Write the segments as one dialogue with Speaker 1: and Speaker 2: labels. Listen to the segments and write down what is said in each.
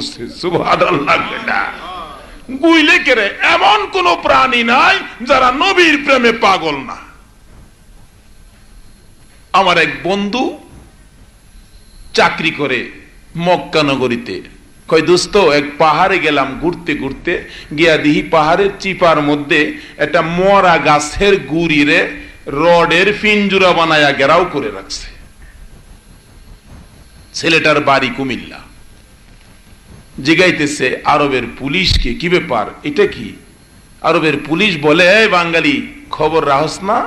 Speaker 1: করছে। সুবহানাল্লাহ। বুঝলে কেরে এমন কোন প্রাণী নাই যারা নবীর প্রেমে পাগল না। আমার এক বন্ধু চাকরি করে মক্কা নগরীতে, কই দোস্ত এক পাহাড়ে গেলাম ঘুরতে ঘুরতে, গিয়া দিহি পাহাড়ের চিপার মধ্যে একটা মরা গাছের গুড়িরে রডের পিঞ্জুরা বানায়া ঘেরাও করে রাখছে। ছেলেটার বাড়ি কুমিল্লা। জিগাইতেছে আরবের পুলিশকে, কি ব্যাপার এটা কি? আরবের পুলিশ বলে, এই বাঙালি খবর রাহস না,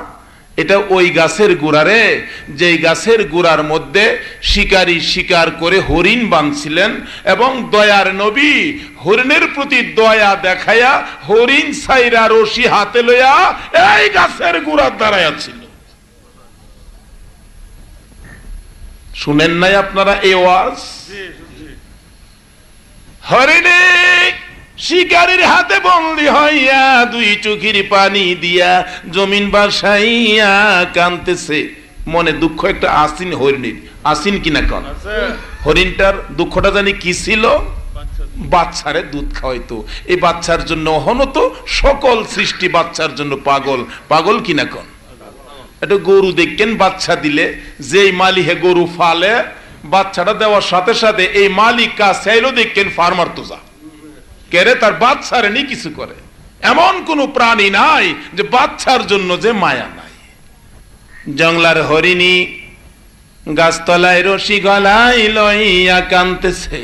Speaker 1: এটা ওই গাছের গোড়ারে, যে গাছের গোড়ার মধ্যে শিকারী শিকার করে হরিণ বাঁধছিলেন এবং দয়ার নবী হরিণের প্রতি দয়া দেখায়া হরিণ ছাইরা রশি হাতে লইয়া এই গাছের গোড়ার দাঁড়ায়া ছিল। শুনেন নাই আপনারা এই ওয়াজ? হরিণে শিকারীর হাতে বন্দী হইয়া দুই চোখের পানি দিয়া জমিন বাসাইয়া কাঁদতেছে। মনে দুঃখ একটা আসিন হরিণীর, আসিন কিনা কন? হরিণটার দুঃখটা জানি কি ছিল? বাচ্চারে দুধ খাওয়াইতো। এই বাচ্চার জন্য হনত সকল সৃষ্টি বাচ্চার জন্য পাগল, পাগল কিনা কন? একটা গরু দেখেন বাচ্চা দিলে, যেই মালিহে গরু ফালে বাচ্চাটা দেওয়ার সাথে সাথে এই মালিক কাজ চাইলো দেখেন ফার্মার তো যা কেরে তার বাচ্চারে নি কিছু করে। এমন কোন প্রাণী নাই যে বাচ্চার জন্য যে মায়া নাই। জংলার হরিণী গাছতলায় রশি গলায় লইয়া কাঁদতেছে।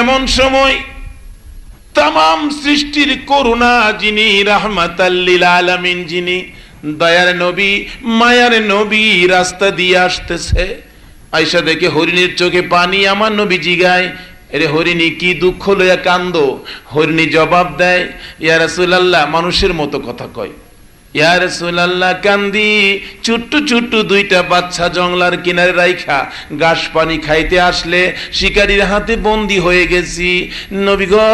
Speaker 1: এমন সময় তামাম সৃষ্টির করুণা যিনি, রাহমাতাল লিল আলামিন যিনি, দয়ার নবী মায়ার নবী রাস্তা দিয়ে আসতেছে। আয়েশা দেখে হরিণীর চোখে পানি। আমার নবী জিগায়, এরে হরিণী কি দুঃখ লইয়া কান্দো? হরিণী জবাব দেয়, ইয়া রাসূলুল্লাহ, মানুষের মতো কথা কয়, ইয়া রাসূলুল্লাহ কান্দি, ছোট্ট ছোট্ট দুইটা বাচ্চা জংলার কিনারে রাইখা ঘাস পানি খাইতে আসলে শিকারীর হাতে বন্দী হয়ে গেছি। নবী গো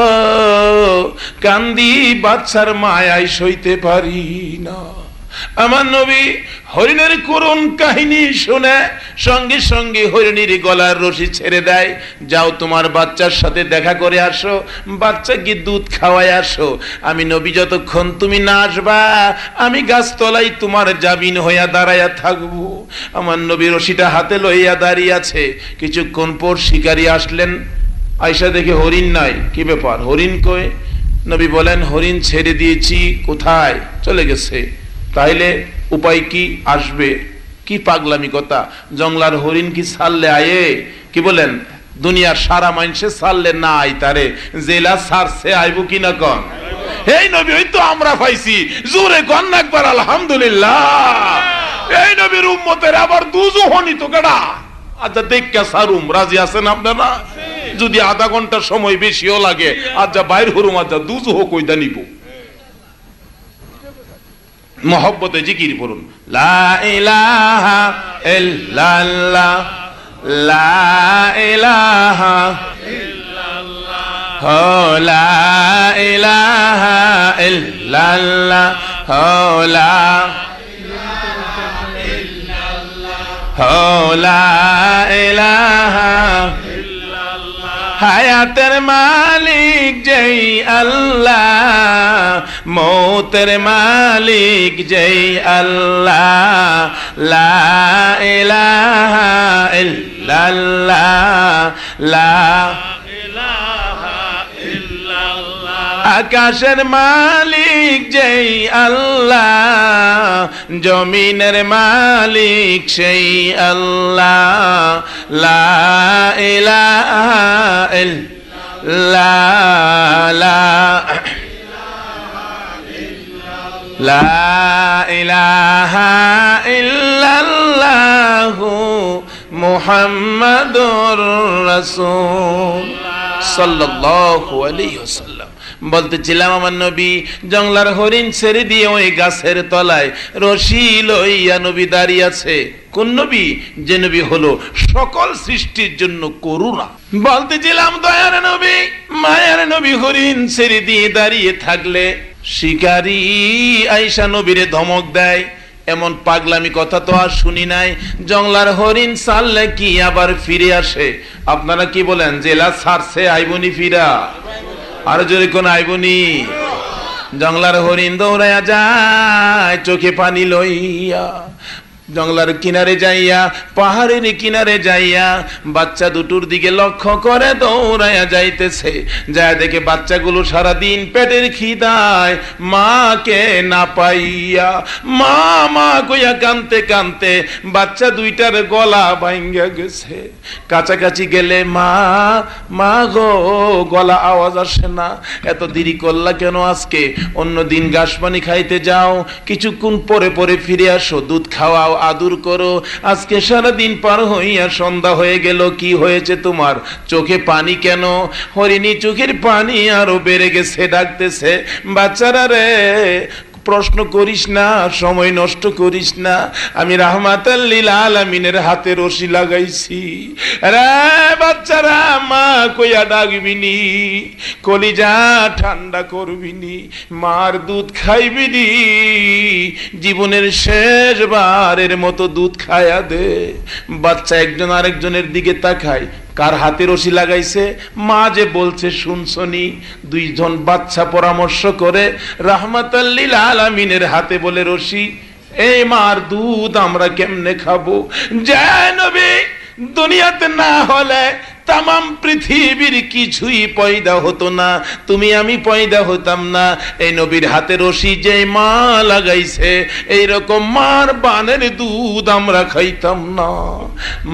Speaker 1: কান্দি, বাচ্চার মায়ায় সইতে পারি না। আমার নবী হরিণের করুণ কাহিনী শুনে সঙ্গে সঙ্গে হরিণীর গলার রশি ছেড়ে দেয়। যাও তোমার বাচ্চার সাথে দেখা করে আসো, বাচ্চাকে দুধ খাওয়াই আসো। আমি নবী যতক্ষণ তুমি না আসবা আমি গাছতলায় তোমার জামিন হইয়া দাঁড়াইয়া থাকবো। আমার নবী রশিটা হাতে লইয়া দাঁড়িয়ে আছে। কিছুক্ষণ পর শিকারী আসলেন। আয়েশা দেখে হরিণ নাই। কি ব্যাপার, হরিণ কই? নবী বলেন, হরিণ ছেড়ে দিয়েছি। কোথায়? চলে গেছে। তাইলে উপায় কি? আসবে। কি পাগলামি কথা! জংলার হরিণ কি ছাড়লে আয়ে? কি বলেন? দুনিয়ার সারা মানুষে ছাড়লে না আই তারে জেলা ছাড়ছে আইবো কিনা কন? এই নবী ওই তো আমরা পাইছি। জোরে কন না একবার আলহামদুলিল্লাহ। এই নবীর উম্মতের আবার দুজহনি তো কেডা? আচ্ছা দেখা সারুম, রাজি আছেন আপনারা? যদি আধা ঘন্টা সময় বেশিও লাগে আচ্ছা বাইর হরুম, আচ্ছা দুজহ কইদা নিব। মোহব্বতে জিকির পড়ুন, লা ইলাহা ইল্লাল্লাহ, লা ইলাহা ইল্লাল্লাহ, লা ইলাহা ইল্লাল্লাহ, লা ইলাহা ইল্লাল্লাহ, লা ইলাহা হায়াতের মালিক যেই আল্লাহ, মৌতের মালিক যেই আল্লাহ, লা ইলাহা ইল্লাল্লাহ, লা ইলাহা ইল্লাল্লাহ। আকাশের মালিক যেই আল্লাহ, জমিনের মালিক সেই আল্লাহ, লা ইলাহা ইল্লাল্লাহ, লা ইলাহা ইল্লাল্লাহু মুহাম্মাদুর রাসূল সাল্লাল্লাহু আলাইহি ওয়াসাল্লাম। বলতেছিলাম আমার নবী জংলার হরিণ ছেড়ে দিয়ে ওই গাছের তলায় রশি লইয়া নবী দাঁড়িয়ে আছে। কোন নবী? যে নবী হলো সকল সৃষ্টির জন্য করুণা। বলতেছিলাম দয়ার নবী মায়ার নবী হরিণ ছেড়ে দিয়ে দাঁড়িয়ে থাকলে শিকারী আয়েশা নবীরে ধমক দেয়, এমন পাগলামি কথা তো আর শুনি নাই। জংলার হরিণ ছাড়লে কি আবার ফিরে আসে? আপনারা কি বলেন? জেলা ছাড়ছে আইবনি ফিরা? আর জোরে কোন আইবনি? জংলার হরিণ দৌড়াইয়া যায় চোখে পানি লইয়া, জংলার কিনারে যাইয়া, পাহাড়ের কিনারে যাইয়া বাচ্চা দুটোর দিকে লক্ষ্য করে দৌড়াইয়া যাইতেছে। যা দেখে বাচ্চাগুলো সারাদিন পেটের খিদায় মাকে না পাইয়া মা মা কইয়া কানতে কানতে বাচ্চা দুইটার গলা ভাঙ্গা গেছে। কাছাকাছি গেলে মা মা গো, গলা আওয়াজ আসে না, এত দেরি করলা কেন আজকে? অন্য দিন ঘাস পানি খাইতে যাও, কিছুক্ষণ পরে পরে ফিরে আসো, দুধ খাওয়াও, আদর করো। আজকে সারাদিন পার হইয়া সন্ধ্যা হয়ে গেল, কি হয়েছে তোমার? চোখে পানি কেন? হরিণী চোখের পানি আরো বেড়ে গেছে, ডাকতেছে, বাচ্চারা রে প্রশ্ন করিস না, সময় নষ্ট করিস না, আমি রাহমাতাল লিল আলামিনের হাতে রশি লাগাইছি। রে বাচ্চারা, মা কইয়া ডাকবিনি, কলিজা ঠান্ডা করবিনি, মার দুধ খাইবিনি, জীবনের শেষবারের মতো দুধ খায়া দে। বাচ্চা একজন আরেকজনের দিকে তাকায়, কার হাতে রশি লাগাইছে? মা যে বলছে শুনছনি। দুইজন বাচ্চা পরামর্শ করে রাহমাতাল লিল আলামিনের হাতে বলে রশি, এই মার দুধ আমরা কেমনে খাবো? জয় নবী দুনিয়াতে না হলে তামাম পৃথিবীর কিছুই পয়দা হতো না, তুমি আমি পয়দা হতাম না। এই নবীর হাতে রশি যে মা লাগাইছে, এইরকম মার বানের দুধ আমরা খাইতাম না।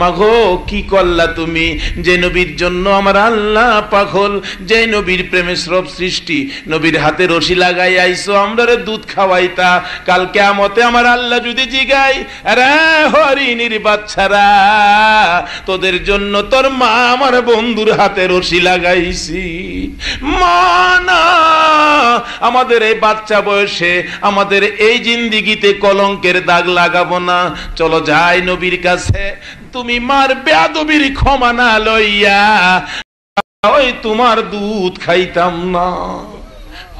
Speaker 1: মাগো কি করলা তুমি? যে নবীর জন্য আমার আল্লাহ পাগল, যে নবীর প্রেমে সব সৃষ্টি, নবীর হাতে রশি লাগাই আইছো আমরা দুধ খাওয়াইতা। কাল কিয়ামতে আমার আল্লাহ যদি জিগাই, আরে হরিণীর বাচ্চারা, তোদের জন্য তোর মা আমার বন্ধুর হাতে রশি লাগাইছি। মানা আমাদের এই বাচ্চা বয়সে আমাদের এই জিন্দিগিতে কলঙ্কের দাগ লাগাবো না। চলো যাই নবীর কাছে, তুমি মার বেয়াদবির ক্ষমা না লইয়া ওই তোমার দুধ খাইতাম না।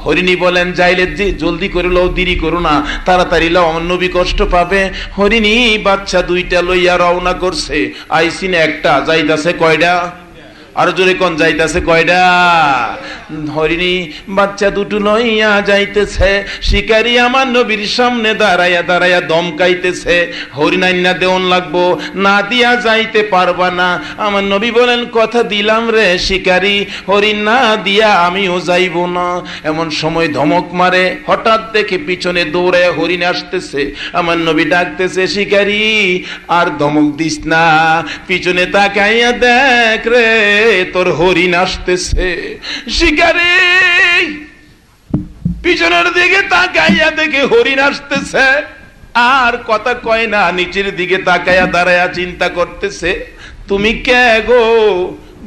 Speaker 1: হরিণী বলেন, যাইলে যে জলদি করে লও, দেরি করো না, তাড়াতাড়ি লও, আমার নবী কষ্ট পাবে। হরিণী বাচ্চা দুইটা লইয়া রওনা করছে। আইসিন একটা, যাইতাছে কয়টা? আর জোরে কোন, যাইতাছে কয়টা? হরিণী বাচ্চা দুটো লইয়া যাইতেছে। শিকারী আমার নবীর সামনে দাঁড়াইয়া দাঁড়াইয়া দমকাইতেছে, হরিণ আইনা দেওন লাগবো, না দিয়া যাইতে পারবা না। আমার নবী বলেন, কথা দিলাম রে শিকারী, হরিণ না দিয়া আমিও যাইব না। এমন সময় ধমক মারে, হঠাৎ দেখে পিছনে দৌড়ে হরিণ আসতেছে। আমার নবী ডাকতেছে, শিকারী আর ধমক দিস না, পিছনে তাকাইয়া দেখ রে তোর হরিণ আসতেছে। শিকারী পিছনের দিকে তাকাইয়া দেখে হরিণ আসতেছে, আর কথা কয় না, নিচের দিকে তাকাইয়া দাঁড়াইয়া চিন্তা করতেছে, তুমি কে গো?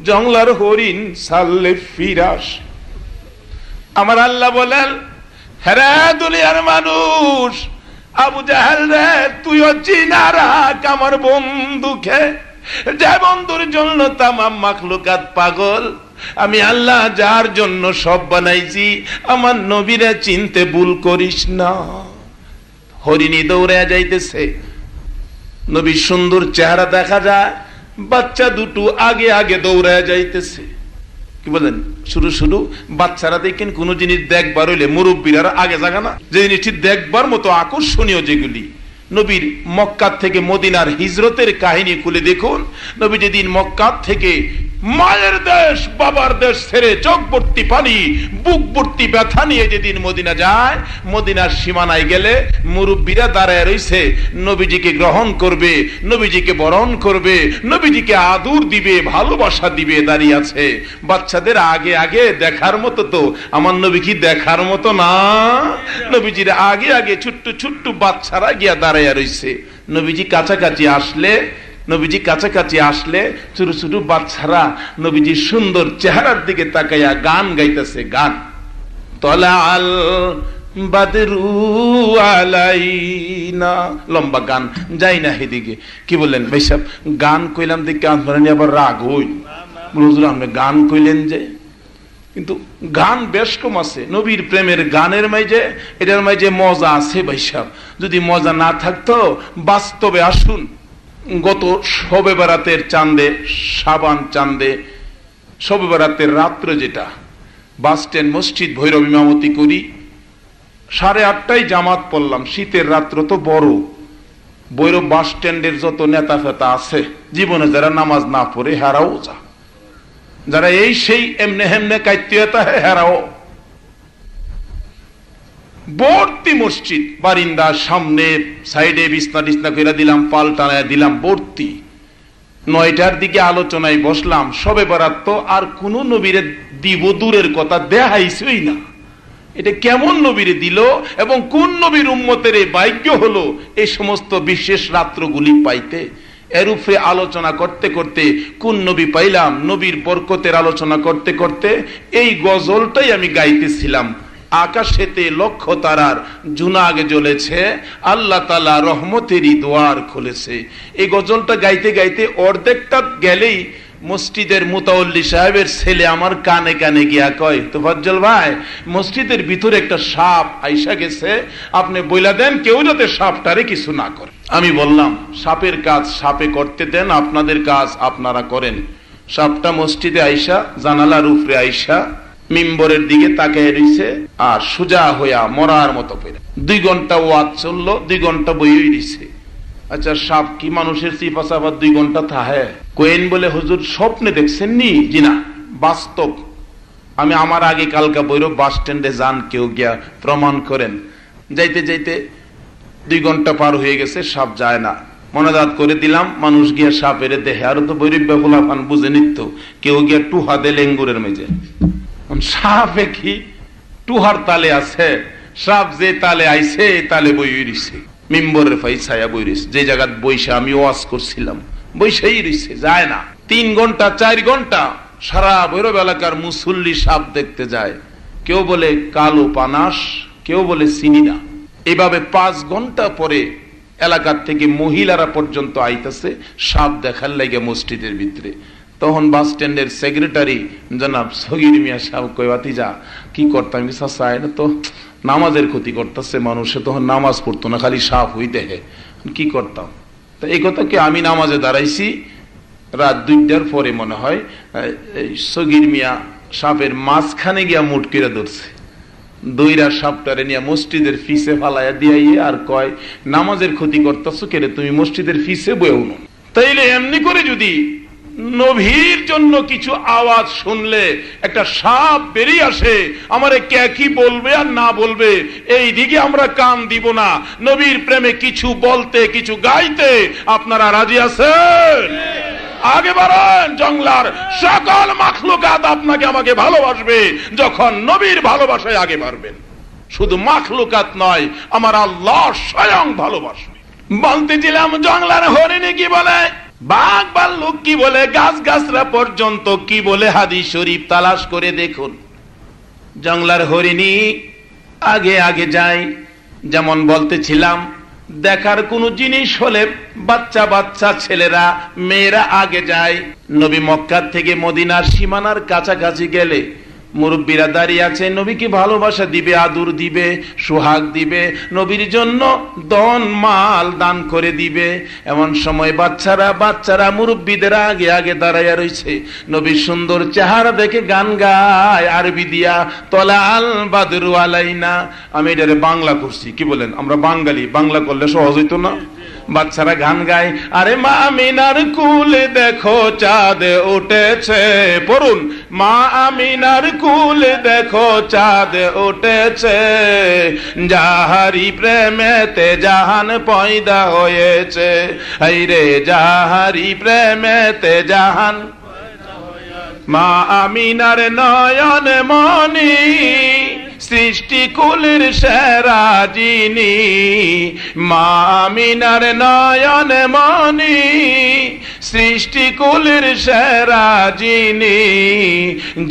Speaker 1: জংলার হরিণ ছাড়লে ফিরাস। আমার আল্লাহ বলেন, হ্যাঁ দুনিয়ার মানুষ, আবু জাহেল রে, তুইও চিনা রাখ আমার বন্ধুকে, যে বন্ধুর জন্য তামাম মাখলুকাত পাগল। আমি আল্লাহ যার জন্য সব বানাইছি, আমার নবীরা চিনতে ভুল করিস না। হরিণী দৌড়ে যাইতেছে, নবীর সুন্দর চেহারা দেখা যায়, বাচ্চা দুটো আগে আগে দৌড়ে যাইতেছে। কি বলেন? শুরু শুরু বাচ্চারা দেখেন কোন জিনিস দেখবার হইলে মুরব্বীরা আগে জাগা না, যে জিনিসটি দেখবার মতো আকর্ষণীয় যেগুলি। নবীর মক্কা থেকে মদিনার হিজরতের কাহিনী খুলে দেখুন। নবী যেদিন মক্কা থেকে মায়ের দেশ বাবার দেশ ছেড়ে চোখ ভর্তি পানি বুক ভর্তি ব্যথা নিয়ে যেদিন মদিনা যায়, মদিনার সীমানায় গেলে মুরব্বীরা দাঁড়ায় রইছে, নবীজিকে গ্রহণ করবে, নবীজিকে বরণ করবে, নবীজিকে আদর দিবে, ভালোবাসা দিবে, দাঁড়িয়ে আছে। বাচ্চাদের আগে আগে দেখার মতো তো আমার নবী কি দেখার মতো না? নবীজির আগে আগে ছোট্ট ছোট্ট বাচ্চারা গিয়া দাঁড়াইয়া রইছে। নবীজি কাছাকাছি আসলে ছোট ছোট বাচ্চারা নবীজির সুন্দর চেহারার দিকে তাকাইয়া গান গাইতেছে। গান, তলাআল বাদরু আলাইনা, লম্বা গান, যাই না হেদিকে। কি বললেন ভাই সাহেব? গান কইলাম দেখে আপনারা আবার রাগ হই, হুজুর আপনি গান কইলেন যে? কিন্তু গান বেশ কম আছে নবীর প্রেমের গানের মাঝে, এটার মাঝে মজা আছে ভাই সাহেব। যদি মজা না থাকতো বাস্তবে আসুন। গত শবে বরাতের চাঁদে, শাবান চাঁদে, শবে বরাতের রাত্রে যেটা বাস স্ট্যান্ড মসজিদ ভৈরব ইমামতি করি, 8:30টায় জামাত পড়লাম। শীতের রাত্র তো বড়, ভৈরব বাস স্ট্যান্ডের যত নেতা ফেতা আছে জীবনে যারা নামাজ না পড়ে হেরাও যা, যারা এই সেই এমনে হেমনে কাইত্যতা হেরাও ভর্তি মসজিদ, বারিন্দা সামনে সাইডে বিছনা টিছনা করে দিলাম, পাল টানায় দিলাম ভর্তি। 9টার দিকে আলোচনায় বসলাম। সবে বরাত তো আর কোন নবীরে দিব দূরের কথা দেখাইছই না। এটা কেমন নবীরে দিল এবং কোন নবীর উম্মতের এই ভাগ্য হলো এই সমস্ত বিশেষ রাত্রগুলি পাইতে। এর উপরে আলোচনা করতে করতে কোন নবী পাইলাম, নবীর বরকতের আলোচনা করতে করতে এই গজলটাই আমি গাইতেছিলাম। আকাশেতে লক্ষ তারার জুনাগ জ্বলেছে, আল্লাহ তাআলা রহমতেরই দুয়ার খুলেছে। এই গজলটা গাইতে গাইতে অর্ধেকটা গেলেই মসজিদের মুতাওয়াল্লি সাহেবের ছেলে আমার কানে কানে গিয়া কয়, তোফাজ্জল ভাই মসজিদের ভিতরে একটা সাপ আইসা গেছে, আপনি বইলা দেন কেউ যাতে সাপটারে কিছু না করে। আমি বললাম সাপের কাজ সাপে করতে দেন, আপনাদের কাজ আপনারা করেন। সাপটা মসজিদে আইসা জানালার উপরে আইসা মিম্বরের দিকে তাকিয়ে রইছে আর সোজা হইয়া মরার মতো পড়ে। 2 ঘন্টা ওয়াজ চললো, 2 ঘন্টা বইই দিছে। আচ্ছা সাপ কি মানুষের চিপা চাপা 2 ঘন্টা থাহে? কোয়েন বলে হুজুর স্বপ্নে দেখছেন নি? জি না, বাস্তব। আমি আমার আগে কালকা বৈরব বাস স্ট্যান্ডে যান, কেউ গিয়া প্রমাণ করেন। যাইতে যাইতে 2 ঘন্টা পার হয়ে গেছে, সাপ যায় না। মনাজাত করে দিলাম, মানুষ গিয়া সাপের দেহে। আরো তো বৈরব বেফুলা ফান বুঝে নিত, কেউ গিয়া টুহা দে লেঙ্গুরের মেজে। সাপে কি টুহার তালে আছে? সাপ যে তালে আইছে তালে বই রইছে, মিম্বরের ফাইছায়া বই রইছে। যে জায়গা বইসা আমি ওয়াজ করছিলাম বইসাই রইছে, যায় না। 3 ঘন্টা 4 ঘন্টা সারা ভৈরব এলাকার মুসল্লি সাপ দেখতে যায়। কেউ বলে কালো পানাস, কেউ বলে চিনি না। এইভাবে 5 ঘন্টা পরে এলাকার থেকে মহিলারা পর্যন্ত আইতেছে সাপ দেখার লাগে মসজিদের ভিতরে। তখন বাস স্ট্যান্ডের সেক্রেটারি জনাব সগির মিয়া সাহেব কই, ভাতিজা কি করতাম? চায় না তো নামাজের ক্ষতি করতেছে মানুষে, তখন নামাজ পড়তো না, খালি সাপ হই দেখে, কি করতাম? তা এই কথা কি আমি নামাজে দাঁড়াইছি রাত 2টার পরে মনে হয়, সগির মিয়া সাপের মাঝখানে গিয়া মুট করে ধরছে, দইরা সাপটারে নিয়ে মসজিদের ফিসে ফালাইয়া দিয়ে আর কয়, নামাজের ক্ষতি করতেছো কেরে, তুমি মসজিদের ফিসে বয়েও না। তাইলে এমনি করে যদি নবীর জন্য কিছু আওয়াজ শুনলে একটা সাপ বেরিয়ে আসে, আমারে কে কি বলবে আর না বলবে এই দিকে আমরা কান দিব না। নবীর প্রেমে কিছু বলতে কিছু গাইতে আপনারা রাজি আছেন? আগে বাড়ান। জংলার সকল মাখলুকাত আপনাকে আমাকে ভালোবাসবে যখন নবীর ভালোবাসায় আগে বাড়বেন। শুধু মাখলুকাত নয়, আমার আল্লাহ স্বয়ং ভালোবাসবে। বলতেছিলাম জংলার হরিণী কি বলে, বাঘ ভাল্লুক কি বলে, গাছ গাছরা পর্যন্ত কি বলে, হাদিস শরীফ তালাশ করে দেখুন। জংলার হরিণী আগে আগে যায়। যেমন বলতেছিলাম, দেখার কোন জিনিস হলে বাচ্চা বাচ্চা ছেলেরা মেয়েরা আগে যায়। নবী মক্কা থেকে মদিনার সীমানার কাছাকাছি গেলে মুরব্বীরা দাঁড়িয়ে আছে, নবীকে ভালোবাসা দিবে, আদর দিবে, সোহাগ দিবে, নবীর জন্য ধন মাল দান করে দিবে। এমন সময় বাচ্চারা মুরব্বীদের আগে আগে দাঁড়াইয়া রয়েছে। নবীর সুন্দর চেহারা দেখে গান গায় আরবি দিয়া, তলা আল বাদরু আলাইনা। আমি এটারে বাংলা করছি, কি বলেন? আমরা বাঙালি, বাংলা করলে সহজ হইতো না? বাচ্চারা গান গায়, আরে মা আমিনার কুলে দেখো চাঁদ উঠেছে। পড়ুন, মা আমিনার কুলে দেখো চাঁদ উঠেছে, যাহারি প্রেমেতে জাহান পয়দা হয়েছে। এই রে যাহারি প্রেমেতে জাহান, মা আমিনার নয়ন মনি, সৃষ্টি কুলের সেরা যিনি। মা আমিনার নয়ন মনি, সৃষ্টিকুলের সেরা যিনি,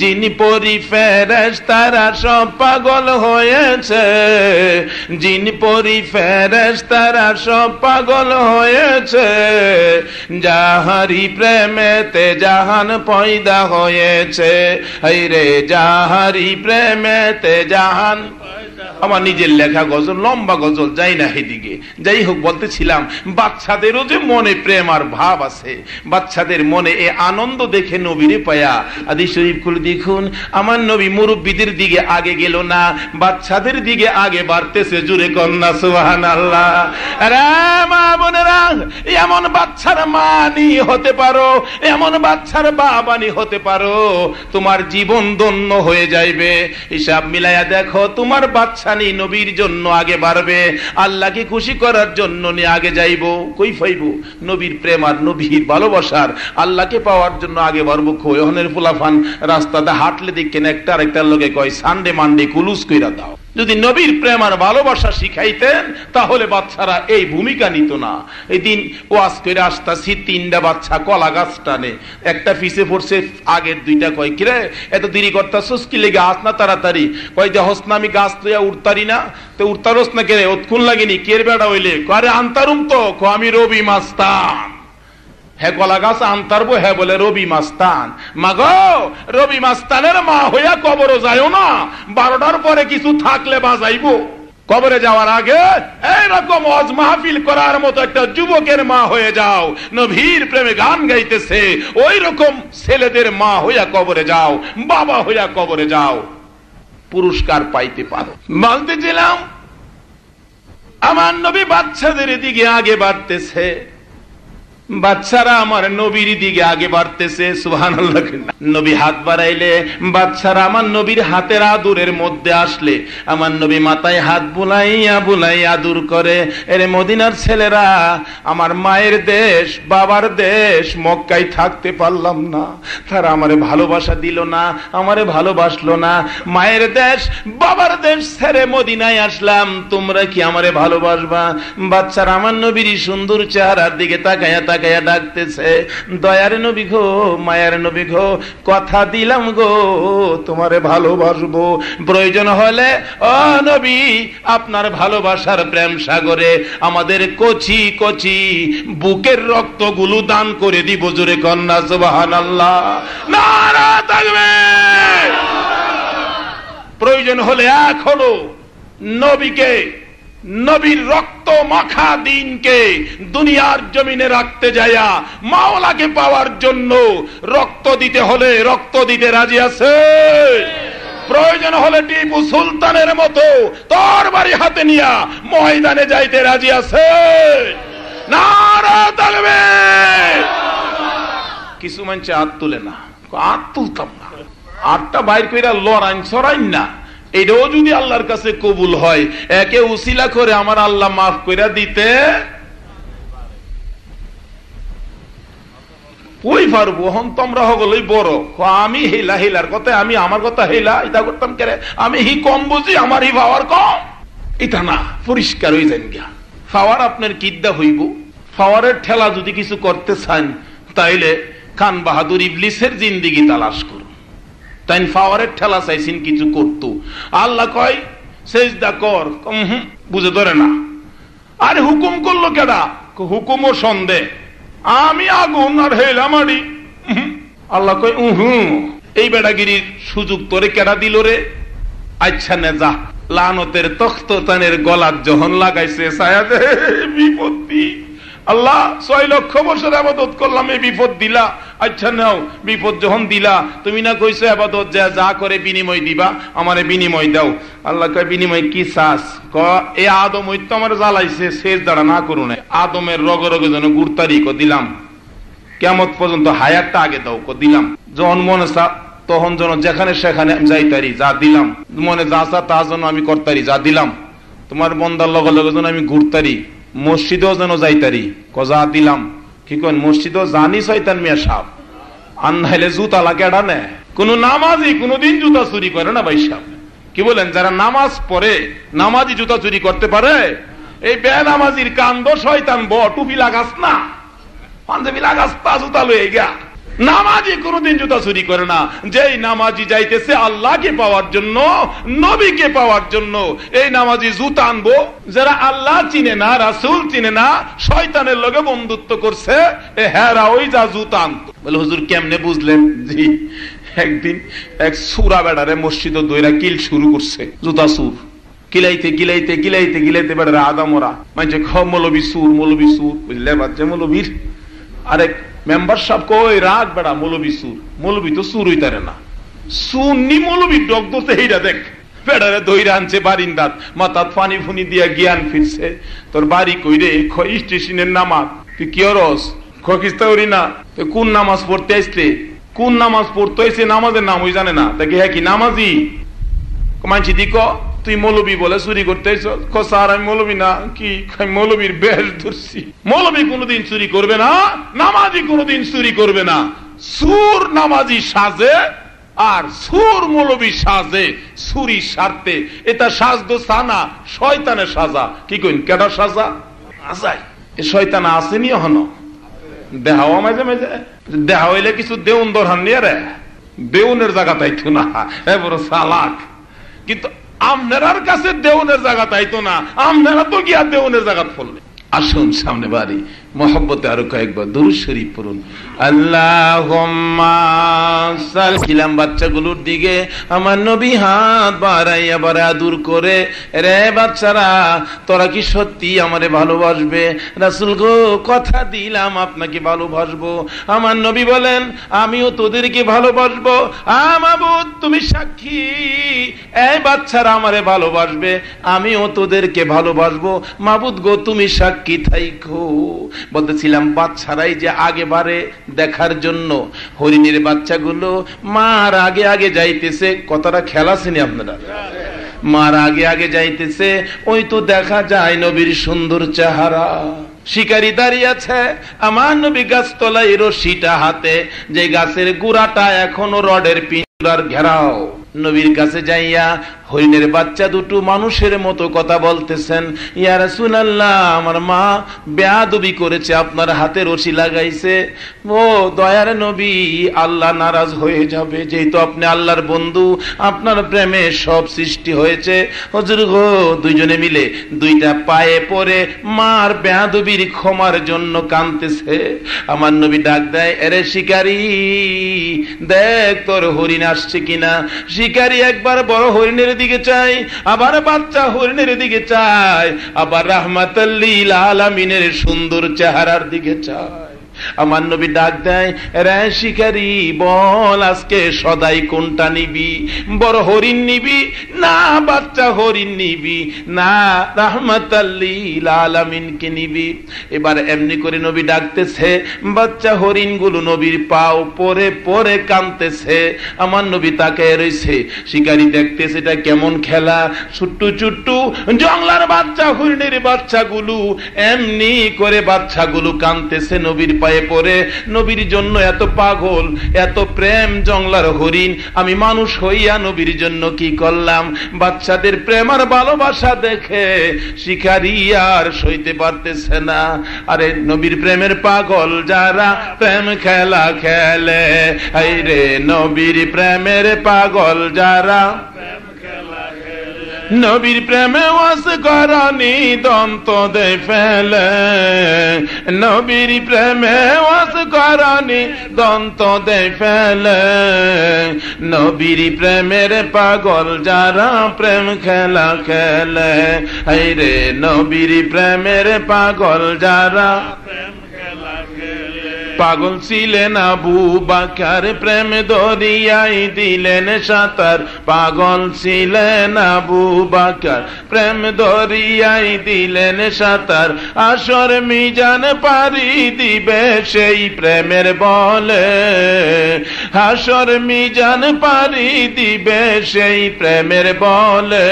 Speaker 1: যিনি পরি ফেরেশতারা সব পাগল হয়েছে, যিনি পরি ফেরেশতারা সব পাগল হয়েছে, যাহারি প্রেমেতে জাহান পয়দা হয়েছে, হায়রে যাহারি প্রেমেতে জাহান। আমার নিজের লেখা গজল, লম্বা গজল, যাই না এদিকে। যাই হোক, বলতেছিলাম বাচ্চাদেরও যে মনে প্রেম আর ভাব আছে, বাচ্চাদের মনে এ আনন্দ দেখে নবীরে পায়া। হাদিস শরীফ খুলে দেখুন, আমার নবী মুরব্বীদের দিকে আগে গেল না, বাচ্চাদের দিকে আগে বাড়তেছে। জুড়ে কন্যা সুবহানাল্লাহ। আরে মা বোনেরা, এমন বাচ্চার মানি হতে পারো, এমন বাচ্চার বাবানি হতে পারো, তোমার জীবন ধন্য হয়ে যাইবে। হিসাব মিলাইয়া দেখো, তোমার বাচ্চা নবীর জন্য আগে বাড়বে, আল্লাহকে খুশি করার জন্য নিয়ে আগে যাইব। কই পাইব? নবীর প্রেম আর নবীর ভালোবাসার, আল্লাহকে পাওয়ার জন্য আগে বাড়বো। খোয়নের ফুলাফান রাস্তাতে হাঁটলে দেখেন একটা আরেকটার লোকে কয় সানডে মানডে কুলুস কইরা দাও। যদি নবীর প্রেম আর ভালোবাসা শিখাইতেন তাহলে বাচ্চারা এই ভূমিকা নিত না। এই দিন ওয়াজ করে আসতাছি, 3টা বাচ্চা কলা গাছ টানে, একটা পিছে পড়ছে, আগের 2টা কয় কিরে এত দেরি করতাছস কি লেগে, আস না তাড়াতাড়ি। কয় যে হস না, আমি গাছ লইয়া উঠতারি না। তো উঠতারস না কেরে, অতক্ষণ লাগেনি, কের বেড়া হইলে? আরে আনতারুম তো, আমি রবি মাস্তান। হ্যাঁ কলা গাছ আনতারবো, হ্যাঁ বলে রবি মাস্তান। মাগো, রবি মাস্তানের মা হইয়া কবরও যাইও না, 12টার পরে কিছু থাকলে বাজাইবো। কবরে যাওয়ার আগে এইরকম ওয়াজ মাহফিল করার মতো একটা যুবকের মা হয়ে যাও, নবীর প্রেমে গান গাইতেছে, ওই রকম ছেলেদের মা হইয়া কবরে যাও, বাবা হইয়া কবরে যাও, পুরস্কার পাইতে পারো। বলতেছিলাম আমার নবী বাচ্চাদের দিকে আগে বাড়তেছে, বাচ্চারা আমার নবীর দিকে আগে বাড়তেছে। সুবহানাল্লাহ। নবী হাত বাড়াইলে বাচ্চারা আমার নবীর হাতের আদুরের মধ্যে আসলে আমার নবী মাথায় হাত বুলাইয়া বুলাইয়া আদুর করে। এরে মদিনার ছেলেরা, আমার মায়ের দেশ বাবার দেশ মক্কায় থাকতে পারলাম না, তারা আমারে ভালোবাসা দিল না, আমারে ভালোবাসলো না। মায়ের দেশ বাবার দেশ ছেড়ে মদিনায় আসলাম, তোমরা কি আমারে ভালোবাসবা? বাচ্চারা আমার নবীর সুন্দর চেহারার দিকে তাকায়া তাকায়া ডাকতেছে, দয়ার নবী গো, মায়ের নবী গো, কথা দিলাম গো তোমারে ভালোবাসবো, প্রয়োজন হলে ও নবী আপনার ভালোবাসার প্রেম সাগরে আমাদের কচি কচি বুকের রক্তগুলো দান করে দিব। জোরে কন্যা সুবহানাল্লাহ, নারা তাকবীর। প্রয়োজন হলে এখনো নবীকে, নবীর রক্ত মাখা দিনকে দুনিয়ার জমিনে রাখতে যায়া মাওলাকে পাওয়ার জন্য রক্ত দিতে হলে রক্ত দিতে রাজি আছে। প্রয়োজন হলে টিপু সুলতানের মতো তরবারি হাতে নিয়া ময়দানে যাইতে রাজি আছে। নারা তাকবীর। কিছু মানুষ হাত তুলে না, হাত তুলতাম না, হাতটা বাইর কইরা লড়াইন ছড়াইন না। এটাও যদি আল্লাহর কাছে কবুল হয়, একে উসিলা করে আমার আল্লাহ মাফ কইরা দিতে ওই পারবো। হন তোমরা হগলই বড়, আমি হেলা হেলার কথা, আমি আমার কথা হেলা এটা করতাম কেন, আমি হি কম বুঝি, আমার হি পাওয়ার কম, এটা না। পরিষ্কার হয়ে যান গিয়া পাওয়ার আপনার কিদ্দা হইব। পাওয়ারের ঠেলা যদি কিছু করতে চান তাইলে খান বাহাদুর ইবলিসের জিন্দিগি তালাশ করুন। তাই পাওয়ারের ঠেলা চাইছেন কিছু করতো, আল্লাহ কয় সেজদা কর, বুঝে ধরে না। আরে হুকুম করলো কেডা? হুকুম ও সন্দেহ, আমি আগুন আর হেলা মারি। আল্লাহ কয় এই বেড়াগিরির সুযোগ তোরে কেডা দিল রে? আচ্ছা নে যা, লানতের তখ্ত তানের গলার যখন লাগাইছে ছায়াতে বিপত্তি। আল্লাহ 6 লক্ষ বছর আবাদত করলাম, এই বিপদ দিলা। আচ্ছা নাও, বিপদ যখন দিলা, তুমি না কইছো আবাদত যা করে বিনিময় দিবা, আমারে বিনিময় দাও। আল্লাহ কয় বিনিময় কি চাস? এই আদম ওই তো আমার জ্বালাইছে, শেষ দাঁড়া না করুন, আদমের রগে রগে যেন গুরতারি দিলাম, কিয়ামত পর্যন্ত হায়াতটা আগে দাও দিলাম। যখন মনে চা তখন যেন যেখানে সেখানে যাইতারি, যা দিলাম। মনে যা চা তা যেন আমি করতারি, যা দিলাম। তোমার বন্দার লগে লগে যেন আমি ঘুরতারি, মসজিদেও যেন যাইতারি, কজা দিলাম। কি কন মসজিদেও জানি শয়তান মিয়া সাহ, আর নাইলে জুতা লাগে নে। কোন নামাজি কোনদিন জুতা চুরি করে না ভাই সাহেব, কি বলেন? যারা নামাজ পড়ে নামাজি জুতা চুরি করতে পারে? এই বেনামাজির কান্দ শয়তান ব টুপি লাগাস না, পাঞ্জাবি লাগাস্তা জুতা লয়ে গা। নামাজি কোনদিন জুতা চুরি করে না। যেই নামাজি যাইতেছে আল্লাহকে পাওয়ার জন্য, নবীকে পাওয়ার জন্য, এই নামাজি জুতা আনবো। যারা আল্লাহ চিনে না, রাসূল চিনে না, শয়তানের লগে বন্ধুত্ব করছে, হেরা ওই যা জুতা আনতো। বলে হুজুর কেমনে বুঝলেন? জি, একদিন এক সুরা বেড়ারে মসজিদ দইরা কিল শুরু করছে, জুতা সুর কিলাইতে গিলাইতে গিলাইতে গিলাইতে বেড়ারে আদামরা মানে মৌলবী সুর, মৌলবী সুর, বুঝলে বাচ্চা মৌলবীর। আরেক মেম্বার সাহেব কই রাগ বেড়া মৌলবী সুর, মৌলবী তো সুর হইতারে না, সুন্নি মৌলবী ডক দোষে এইটা দেখ বেড়ারে দইরা আনছে বারিন্দাত, মাথাত পানি ফুনি দিয়া জ্ঞান ফিরছে। তোর বাড়ি কইরে? খই স্টেশনের নামাজ। তুই কি অরস? খিস্তা করি না। তুই কোন নামাজ পড়তে আসলে? কোন নামাজ পড়তে আসছে? নামাজের নাম ওই জানে না, তাকে হ্যাঁ কি নামাজি মানছি দিক তুই মৌলবী বলে চুরি করতে স্যার আমি মৌলবী না। কি মৌলবীর বেশ ধরছি। মৌলবী কোনোদিন চুরি করবে না, নামাজি কোনোদিন চুরি করবে না। সুর নামাজি সাজে আর সুর মৌলবী সাজে চুরি সারতে। এটা সাজদো সানা, শয়তানের সাজা। কি কইন কেডা সাজা আজাই? এ শয়তান আসেনি হন দেহাও মাঝে মাঝে দেহা হইলে কিছু দেউন দরহান নিয়ে রে, দেউনের জায়গা তাইতো না, বড় চালাক। কিন্তু আমনেরার কাছে দেউনের জায়গা তাইতো না, আমনেরা তো গিয়া দেউনের জায়গা ফললে। আসুন সামনে বাড়ি মহব্বতে আরো কয়েকবার দুরূদ শরীফ পড়ুন। আল্লাহুম্মা সাল্লাম বাচ্চাগুলোর দিকে আমার নবী হাত বাড়াইয়া বাড়া দূর করে, রে বাচ্চারা তোরা কি সত্যি আমারে ভালোবাসবে? রাসূল গো কথা দিলাম আপনাকে ভালোবাসবো। আমার নবী বলেন আমিও তোদেরকে ভালোবাসবো। মাবুদ তুমি সাক্ষী, এই বাচ্চারা আমারে ভালোবাসবে, আমিও তোদেরকে ভালোবাসবো। মাবুদ গো তুমি সাক্ষী থাইকো। বলতেছিলাম বাচ্চারাই যে আগে বাড়ে দেখার জন্য, হরিণের বাচ্চাগুলো মার আগে আগে যাইতেছে। কতটা খেলা আছেনি আপনারা? মার আগে আগে যাইতেছে, ওই তো দেখা যায় নবীর সুন্দর চেহারা। শিকারী দাঁড়িয়ে আছে, আমার নবী গাছতলায় রশিটা হাতে, যে গাছের গুড়াটা এখনো রডের পিঞ্জরার ঘেরাও। নবীর কাছে যাইয়া হরিণের বাচ্চা দুটো মানুষের মতো কথা বলতেছেন, ইয়া রাসূলুল্লাহ আমার মা বেয়াদবি করেছে, আপনার হাতে রশি লাগাইছে। ও দয়ার নবী আল্লাহ নারাজ হয়ে যাবে, যেহেতু আপনি আল্লাহর বন্ধু, আপনার প্রেমে সব সৃষ্টি হয়েছে। হুজুর গো দুইজনে মিলে দুইটা পায়ে পড়ে মার বেয়াদবির ক্ষমার জন্য কাঁদতেছে। আমার নবী ডাক দেয়, এরে শিকারী দেখ তোর হরিণ আসছে কিনা। শিকারী একবার বড় হরিণের দিকে চাই, আবার বাচ্চা হরিণের দিকে চাই, আবার রাহমাতাল লিল আলামিনের সুন্দর চেহারার দিকে চাই। আমার নবী ডাক দেয়, রে শিকারী বল আজকে সদাই কোনটা নিবি? বড় হরিণ নিবি না বাচ্চা হরিণ নিবি না রাহমাতাল লিল আলামিনকে নিবি? এবার এমনি করে নবী ডাকতেছে, বাচ্চা হরিণগুলো নবীর পাও পরে পরে কাঁদতেছে। আমার নবী তাকায় রইছে, শিকারী দেখতেছে এটা কেমন খেলা। ছুট্টু ছুট্টু জংলার বাচ্চা হরিণের বাচ্চাগুলো এমনি করে বাচ্চাগুলো কাঁদতেছে নবীর পায়ে পড়ে। নবীর জন্য এত পাগল, এত প্রেম জংলার হরিণ, আমি মানুষ হইয়া নবীর জন্য কি করলাম? বাচ্চাদের প্রেম আর ভালোবাসা দেখে শিকারী আর সইতে পারতেছে না। আরে নবীর প্রেমের পাগল যারা প্রেম খেলা খেলে, এই রে নবীর প্রেমের পাগল যারা নবীর প্রেমে ওয়াস করানি দন্ত দে ফেলে, নবীর প্রেমে ওয়াস করানি দন্ত দে ফেলে। নবীর প্রেমের পাগল যারা প্রেম খেলা খেলে, এই রে নবীর প্রেমের পাগল যারা পাগল ছিলেন আবু বকর প্রেম দরিয়ায় দিলেন সাঁতার। পাগল ছিলেন আবু বকর প্রেম দরিয়ায় দিলেন সাঁতার। আসর মিজান পারি দিবে সেই প্রেমের বলে, আসর মিজান পারি দিবে সেই প্রেমের বলে।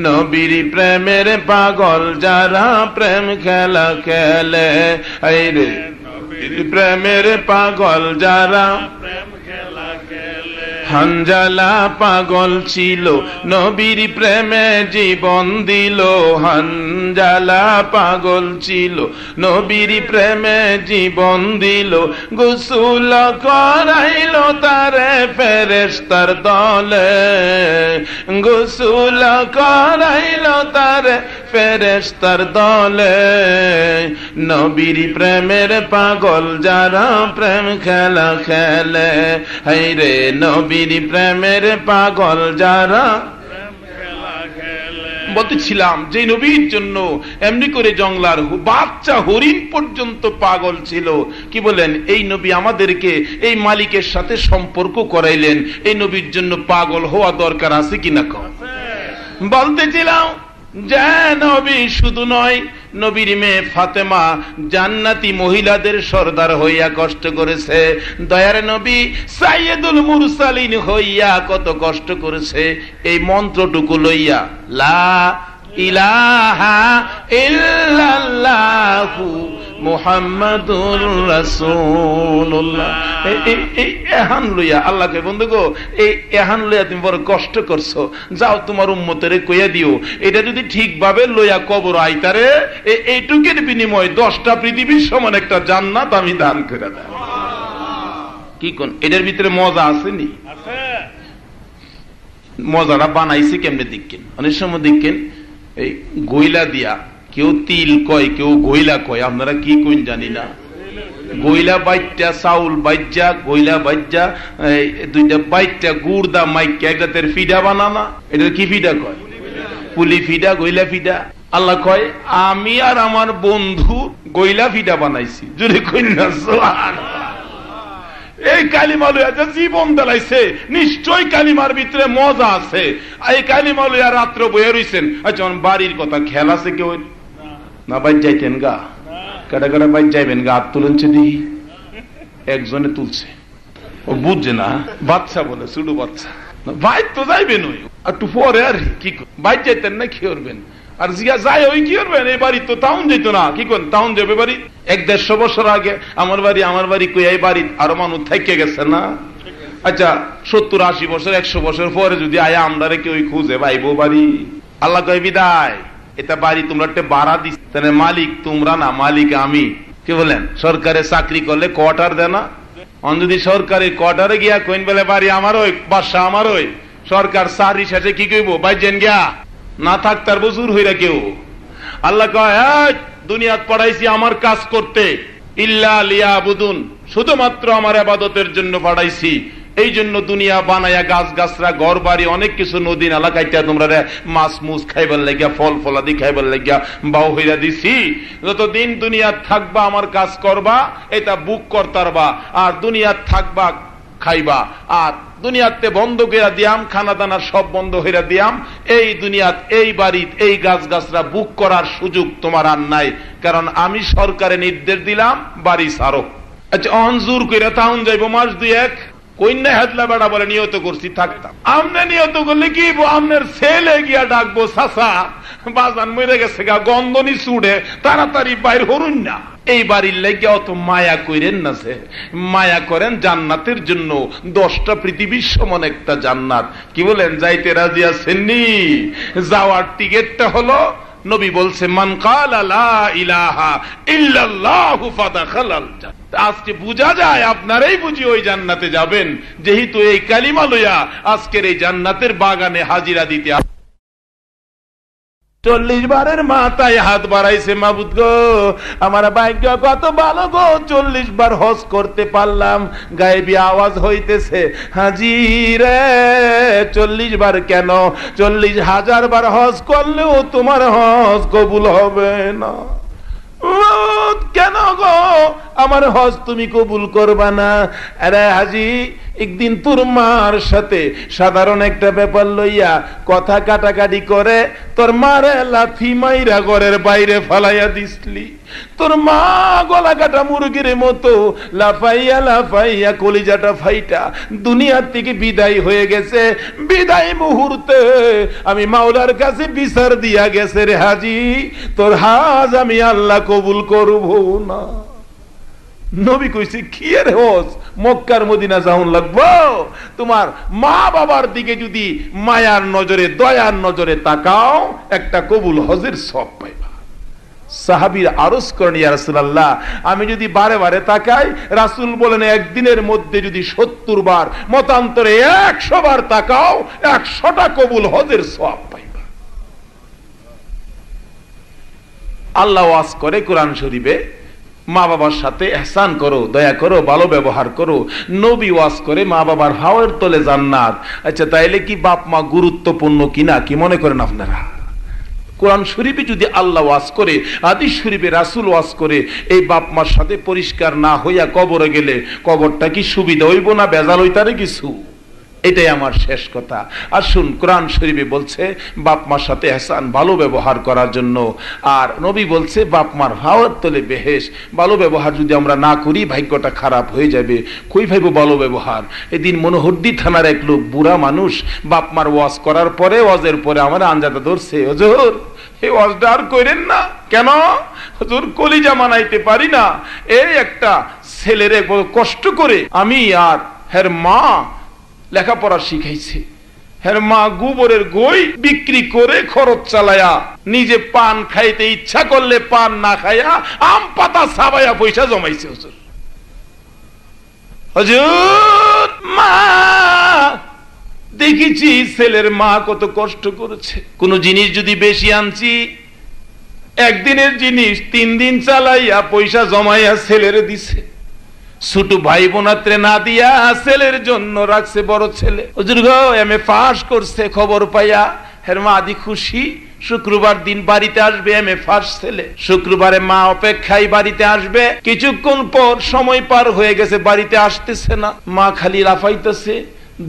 Speaker 1: নবীর প্রেমের পাগল যারা প্রেম খেলা খেলে, এই রে প্রেমের পাগল যারা হানজালা পাগল ছিল নবীর প্রেমে জীবন দিল, হানজালা পাগল ছিল নবীর প্রেমে জীবন দিল, গোসল করাইল তারে ফেরেশতার দলে, গোসল করাইল তারে ফেরেশতার দলে, নবীর প্রেমের পাগল যারা প্রেম খেলা খেলে, হায়রে নবীর প্রেমের পাগল যারা। বলতেছিলাম যে নবীর জন্য এমনি করে জংলার বাচ্চা হরিণ পর্যন্ত পাগল ছিল। কি বলেন, এই নবী আমাদেরকে এই মালিকের সাথে সম্পর্ক করাইলেন, এই নবীর জন্য পাগল হওয়া দরকার আছে কিনা কম। বলতেছিলাম যে নবী শুধু নয়, নবীর মেয়ে ফাতেমা জান্নাতি মহিলাদের সর্দার হইয়া কষ্ট করেছে, দয়ার নবী সাইয়্যিদুল মুরসালিন হইয়া কত কষ্ট করেছে এই মন্ত্রটুকু লইয়া, লা ইলাহা ইল্লাল্লাহু মুহাম্মাদুর রাসূলুল্লাহ। এই এহান লইয়া আল্লাহকে বন্ধু গো, এই এহান লইয়া তুমি বড় কষ্ট করছো, যাও তোমার উম্মতেরে কইয়া দিও এটা যদি ঠিকভাবে লইয়া কবর আইতারে এইটুকের বিনিময়ে 10টা পৃথিবীর সমান একটা জান্নাত আমি দান করে দেব। কি কোন এটার ভিতরে মজা আসেনি? মজাটা বানাইছে কেমনে দেখেন, অনেক সময় দেখেন এই গইলা দিয়া কেউ তিল কয় কেউ গইলা কয়, আপনারা কি কইন জানি না, গইলা বাইটটা চাউল বাইজা গইলা বাইজা দুইটা বাইটটা গুড় দা মাইকা একটাতের ফিডা বানানা, এটা কি ফিডা কয়? পুলি ফিডা গইলা ফিডা। আল্লাহ কয় আমি আর আমার বন্ধু গইলা ফিডা বানাইছি, জোরে কইন না সুবহানাল্লাহ। এই কালিমা লইয়া জীবন দেলাইছে, নিশ্চয় কালিমার ভিতরে মজা আছে। এই কালিমা লইয়া রাত্র বইয়া রইছেন। আচ্ছা বাড়ির কথা খেয়াল আছে কেউ না? বাইর যাইতেন গা, কাটা কাটা বাইর যাইবেন গা, হাত তুলেছে দিই, একজনে তুলছে, ও বুঝছে না, বাচ্চা বলে ছোট বাচ্চা, বাইর তো যাইবেন ওই একটু পরে, আর কি বাইর যাইতেন না কি করবেন? আর জিয়া যায় ওই কি করবেন, এই বাড়ি তো টাউন যেত না, কি করেন টাউন যাবে বাড়ি? 150 বছর আগে আমার বাড়ি কই এই বাড়ি আরো মানুষ থেকে গেছে না? আচ্ছা 70-80 বছর 100 বছর পরে যদি আয়া আমদারে কেউ খুঁজে পাইবো বাড়ি? আল্লাহ কয় বিদায়, এটা বাড়ি তোমরা একটা ভাড়া দিস, তাহলে মালিক তোমরা না, মালিক আমি। কি বলেন, সরকারে চাকরি করলে কোয়ার্টার দেয় না? যদি সরকারি কোয়ার্টারে গিয়া কইন বলে বাড়ি আমার ওই বাসা আমার ওই, সরকার চাকরি শেষে কি কইব, বাইজেন গিয়া না থাক তার বজুর হইরা কেউ। আল্লাহ কয় দুনিয়াত পাঠাইছি আমার কাজ করতে, ইল্লা লিয়াবুদুন, শুধুমাত্র আমার ইবাদতের জন্য পাঠাইছি। এই জন্য দুনিয়া বানায়া গাছ গাছরা ঘর বাড়ি অনেক কিছু নদী নালা কাইটা তোমরা মাছ মুছ খাইবার লাগিয়া ফল ফলাদি খাইবার লাগিয়া বাউ হইরা দিছি। যতদিন দুনিয়া থাকবা আমার কাজ করবা, এটা বুক করতারবা, আর দুনিয়া থাকবা খাইবা, আর দুনিয়াতে বন্ধ করে দিয়াম, খানা দানা সব বন্ধ হইরা দিয়াম। এই দুনিয়াত এই বাড়িত এই গাছ গাছরা বুক করার সুযোগ তোমার আর নাই, কারণ আমি সরকারে নির্দেশ দিলাম বাড়ি ছাড়ো। আচ্ছা অনজুর কইরা টাউন যাইবো মাস 2-1, কন্যা হেদলা বেড়া বলে নিয়ত করছি থাকতাম। আমনে নিয়ত করলে কি আমনের ছেলে গিয়া ডাকবো, চাচা বাজান মরে গেছে গা, গন্ধনি চুড়ে তাড়াতাড়ি বাইর হরুন না। এই বাড়ির লেগে অত মায়া করেন না, সে মায়া করেন জান্নাতের জন্য। 10টা পৃথিবীর সমান একটা জান্নাত। কি বলেন, যাইতে রাজি আছেননি? যাওয়ার টিকেটটা হলো নবী বলছে মান ক্বালা লা ইলাহা ইল্লাল্লাহু ফাদাখালাল জান্নাহ। আজকে বুঝা যায় আপনারাই বুঝি ওই জান্নাতে যাবেন, যেহেতু এই কালিমা লইয়া আজকের এই জান্নাতের বাগানে হাজিরা দিতে। 40 বারের মাথায় হাত বাড়াইছে, মাবুদ গো আমার ভাগ্য কত ভালো গো, 40 বার হজ করতে পারলাম। গায়েবী আওয়াজ হইতেছে, হাজি রে 40 বার কেন, 40,000 বার হজ করলেও তোমার হজ কবুল হবে না। কেন গো আমার হজ তুমি কবুল করবা না? আরে হাজি একদিন তোর মার সাথে সাধারণ একটা ব্যাপার লইয়া কথা কাটাকাটি করে তোর মারে লাথি মাইরা ঘরের বাইরে ফালাইয়া দিসলি। তোর মা গলা কাটা মুরগির মতো লাফাইয়া লাফাইয়া কলিজাটা ফাইটা দুনিয়ার থেকে বিদায় হয়ে গেছে। বিদায় মুহূর্তে আমি মাওলার কাছে বিচার দিয়া গেছে, রে হাজি তোর হাজ আমি আল্লাহ কবুল করব না। নবী কইছে কি এর হজ, মক্কার মদিনা যাওন লাগবো? তোমার মা বাবার দিকে যদি মায়ার নজরে দয়ার নজরে তাকাও, একটা কবুল হজের সওয়াব পাইবা। সাহাবীর আরজ করেন, ইয়া রাসূলুল্লাহ, আমি যদি বারে বারে তাকাই, রাসূল বলেন একদিনের মধ্যে যদি 70 বার, মতান্তরে 100 বার তাকাও, 100টা কবুল হজের সওয়াব পাইবা। আল্লাহ ওয়াজ করে কোরআন শরীফে, মা বাবার সাথে ইহসান করো, দয়া করো, ভালো ব্যবহার করো। নবী ওয়াজ করে মা বাবার হাওয়ার তলে জান্নাত। আচ্ছা, তাইলে কি বাপ মা গুরুত্বপূর্ণ কিনা, কি মনে করেন আপনারা? কোরআন শরীফে যদি আল্লাহ ওয়াজ করে, হাদিস শরীফে রাসূল ওয়াজ করে, এই বাপ মার সাথে পরিষ্কার না হইয়া কবরে গেলে কবরটা কি সুবিধা হইব না বেজাল হইতারে কিছু? এটাই আমার শেষ কথা। আসুন, কোরআন শরীফে বলছে বাপ মার সাথে ইহসান, ভালো ব্যবহার করার জন্য। আর নবী বলছে বাপ মার হাওয়ার তলে বেহেশত। ভালো ব্যবহার যদি আমরা না করি, ভাগ্যটা খারাপ হয়ে যাবে। কই ভাইব ভালো ব্যবহার? এদিন মনোহরদি থানার এক লোক, বুড়া মানুষ, বাপ মার ওয়াজ করার পরে, ওয়াজের পরে আমার আঞ্জাটা ধরছে, হুজুর এই ওয়াজটা আর কইরেন না। কেন? হুজুর কলিজা মানাইতে পারি না। এই একটা ছেলেরে কষ্ট করে আমি আর হের মা লেখাপড়া শিখাইছে, হের মা গোবরের গই বিক্রি করে খরচ চালায়া, নিজে পান খাইতে ইচ্ছা করলে পান না খাইয়া আম পাতা সাবাইয়া পয়সা জমাইছে। হুজুর, হুজুর মা দেখেছি ছেলের মা কত কষ্ট করেছে। কোন জিনিস যদি বেশি আনছি, একদিনের জিনিস 3 দিন চালাইয়া পয়সা জমাইয়া ছেলেরে দিছে। ছোট ভাই বোনাত্রে না দিয়া ছেলের জন্য রাখছে বড় ছেলে। হুজুর গো এমএ পাস করছে, খবর পাইয়া হের মা আদি খুশি। শুক্রবার দিন বাড়িতে আসবে এমএ পাস ছেলে। শুক্রবারে মা অপেক্ষায় বাড়িতে আসবে। কিছুক্ষণ পর সময় পার হয়ে গেছে, বাড়িতে আসতেছে না। মা খালি লাফাইতেছে,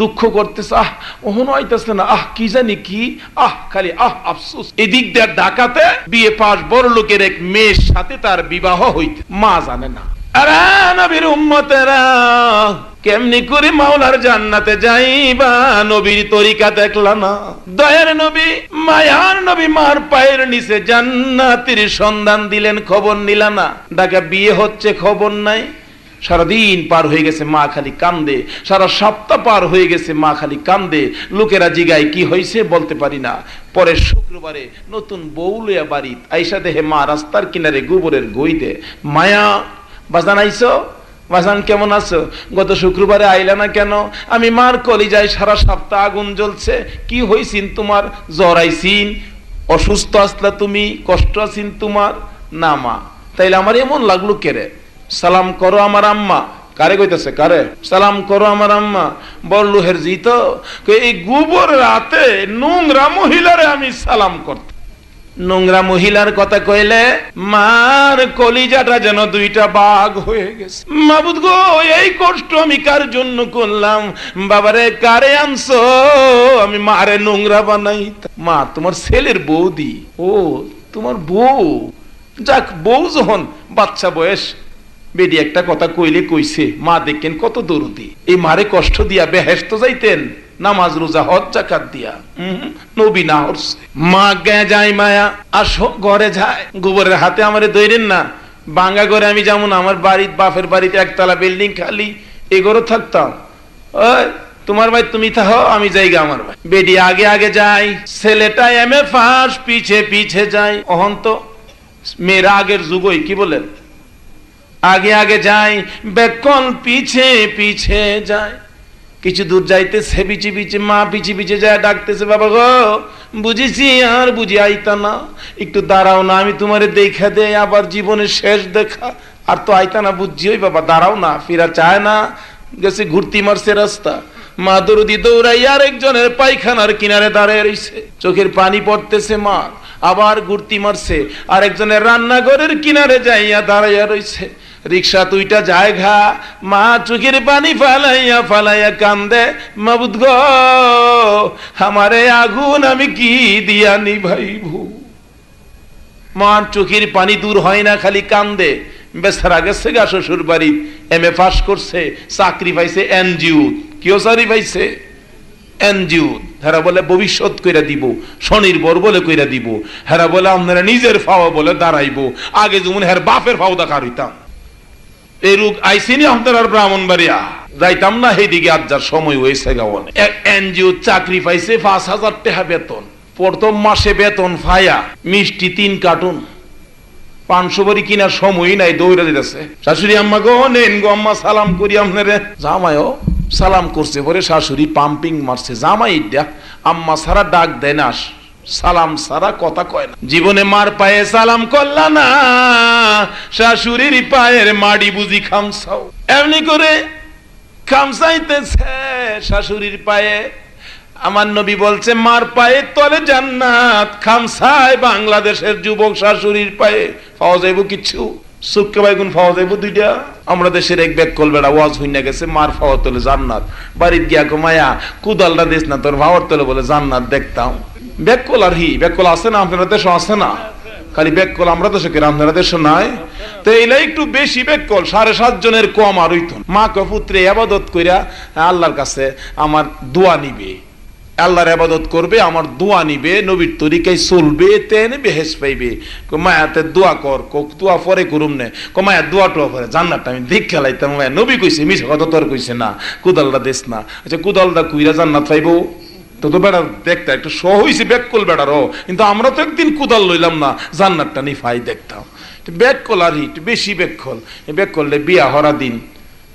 Speaker 1: দুঃখ করতেছে, আহ ওহনো আইতেছে না, আহ কি জানি কি, আহ খালি আহ আফসোস। এদিক দিয়ে ঢাকাতে বিয়ে পাস বড় লোকের এক মেয়ের সাথে তার বিবাহ হইতে, মা জানে না। আরে নবীর উম্মতেরা, কেমনি করে মাওলার জান্নাতে যাইবা? নবীর তরিকা দেখলা না? দয়ার নবী, মায়ার নবী মার পায়ের নিচে জান্নাতের সন্ধান দিলেন, খবর নিলা না? ঢাকা বিয়ে হচ্ছে, খবর নাই। সারাদিন পার হয়ে গেছে, মা খালি কান্দে। সারা সপ্তাহ পার হয়ে গেছে, মা খালি কান্দে। লোকেরা জিগায় কি হয়েছে, বলতে পারি না। পরে শুক্রবারে নতুন বউ লইয়া বাড়ি আইসা দেহে মা রাস্তার কিনারে গোবরের গই দে। মায়া বাজান আইসো, বাজান কেমন আছো? গত শুক্রবারে আইলা না কেন? আমি মার কলিজায় সারা সপ্তাহ আগুন জ্বলছে। কি হইছিন তোমার? জ্বর আইছিন? অসুস্থ আসলা তুমি? কষ্ট আছিন তোমার? না মা। তাইলে আমার এমন লাগলো কেরে? সালাম করো আমার আম্মা। কারে কইতেছে? কারে? সালাম করো আমার আম্মা। বললু হের জিত এই গোবর রাতে নোংরা মহিলারে আমি সালাম করতে। নোংরা মহিলার কথা কইলে মার কলিজাটা যেন দুইটা ভাগ হয়ে গেছে। মাবুদ গো, এই কষ্ট আমি কার জন্য করলাম? বাবারে কারে আনছো? আমি মারে নোংরা বানাই। মা তোমার ছেলের বৌদি। ও তোমার বউ? যাক, বউ যখন বাচ্চা বয়স, বেডি একটা কথা কইলে কইছে। মা দেখেন কত দরদি। এই মারে কষ্ট দিয়া বেহেশত যাইতেন, নামাজ রোজা হজ যাকাত দিয়া। নবী না হচ্ছে। মা গে যায়, মায়া আসো ঘরে যায়। গোবরের হাতে আমারে দইরেন না। বাঙ্গা ঘরে আমি যেমন আমার বাড়ির বাপের বাড়িতে একতলা বিল্ডিং খালি, এ ঘরে থাকতাম। ওই তোমার ভাই তুমি থাকো, আমি যাইগা আমার ভাই। বেডি আগে আগে যাই, ছেলেটা এমএ পাস পিছে পিছে যায়। অহন তো মেয়েরা আগের যুগই, কি বলেন, আগে আগে যায়, বেকল পিছে পিছে যায়। কিছু দূর যাইতেছে, পিছে পিছে মা পিছে পিছে যায়, ডাকতেছে, বাবা গো বুঝেছি আর বুঝি আইতা না, একটু দাঁড়াও না, আমি তোমারে দেখা দেই, আবার জীবনের শেষ দেখা। আর তো আইতা না বুঝছি, ওই বাবা দাঁড়াও না, ফিরা চায় না, গেছে ঘুরতি মারছে রাস্তা। মা দরদি দৌড়াই আর একজনের পায়খানার কিনারে দাঁড়িয়ে রইছে, চোখের পানি পড়তেছে মা। আবার ঘুরতি মারছে, আর একজনের রান্নাঘরের কিনারে যাইয়া দাঁড়াইয়া রইছে। রিক্সা দুইটা জায়গা, মা চোখের পানি ফালাইয়া ফালাইয়া কান্দে, মাবুদ গো আমারে আগুন আমি কি দিয়া নিভাইবো। মার চোখের পানি দূর হয় না, খালি কান্দে। বেচারা গেছে গা শ্বশুর বাড়ি, এমএ পাস করছে, চাকরি পাইছে এনজিও। কেউ চাকরি পাইছে? এনজিও। হেরা বলে ভবিষ্যৎ কইরা দিব, স্বনির্ভর বলে কইরা দিব। হেরা বলে আপনারা নিজের ফাওয়া বলে দাঁড়াইবো। আগে যেমন হের বাপের ফাও দেখা হইতাম। এই রোগ আইসিনি আপনার ব্রাহ্মণবাড়িয়া যাইতাম না সেইদিকে আজ যার সময় হয়েছে গাওয়ানে এনজিও চাকরি পাইছে 5,000 টাকা বেতন, প্রথম মাসে বেতন ফায়া মিষ্টি 3 কার্টুন, 500 বড়ি কিনার সময় নাই, দৌড়ে দিতেছে। শাশুড়ি আম্মা গো নেন গো আম্মা সালাম করি আপনারে। জামাইও সালাম করছে, পরে শাশুড়ি পাম্পিং মারছে, জামাই দেখ আম্মা সারা ডাক দেয় না, সালাম সারা কথা কয় না। জীবনে মার পায়ে সালাম করলা না, শাশুড়ির পায়ের মাড়ি বুঝি খামসাও। এমনি করে খামসাইতেছে শাশুড়ির পায়ে। আমার নবী বলছে মার পায়ে তলে জান্নাত, খামসায় বাংলাদেশের যুবক শাশুড়ির পায়ে পাওয়া যাইব কিছু সুক্কে বাইগুন পাওয়া যাইব 2টা। আমরা দেশের এক ব্যাককল বেড়া ওয়াজ হইনা গেছে মার পাওয়ার তলে জান্নাত, বাড়ির গিয়া কমায়া কুদালটা দিস না তোর ভাওয়ার তলে বলে জান্নাত দেখতাম। ব্যাককল আর ব্যাককল আছে না আপনারা দেশে, আছে না? খালি ব্যাককল আমরা দেশে কেন, আপনারা দেশে নাই? তো এইলা একটু বেশি ব্যাককল, 7.5 জনের কম আর হইত। মা কে পুত্রে ইবাদত কইরা আল্লাহর কাছে আমার দোয়া নিবে, আল্লাহর ইবাদত করবে, আমার দোয়া নিবে, নবীর তরিকায় চলবে, তেনে বেহেশ পাইবে। মায়াতে দোয়া কর, দোয়া পরে করুম নে, মায়া দোয়া টোয়া পরে জান্নাতটা আমি দেখ খেলাইতাম। মায়া নবী কইছে, মিছা কথা তোর কইছে না, কুদালটা দেশ না। আচ্ছা কুদালটা কুইরা জান্নাত পাইবো তো তো বেড়া দেখতে একটু সহ হইছে ব্যাককল বেড়ারও, কিন্তু আমরা তো একদিন কুদাল লইলাম না, জান্নাতটা নি ফাই দেখতাম। ব্যাককল আর একটু বেশি ব্যাককল। এই ব্যাককলে বিয়া হরা দিন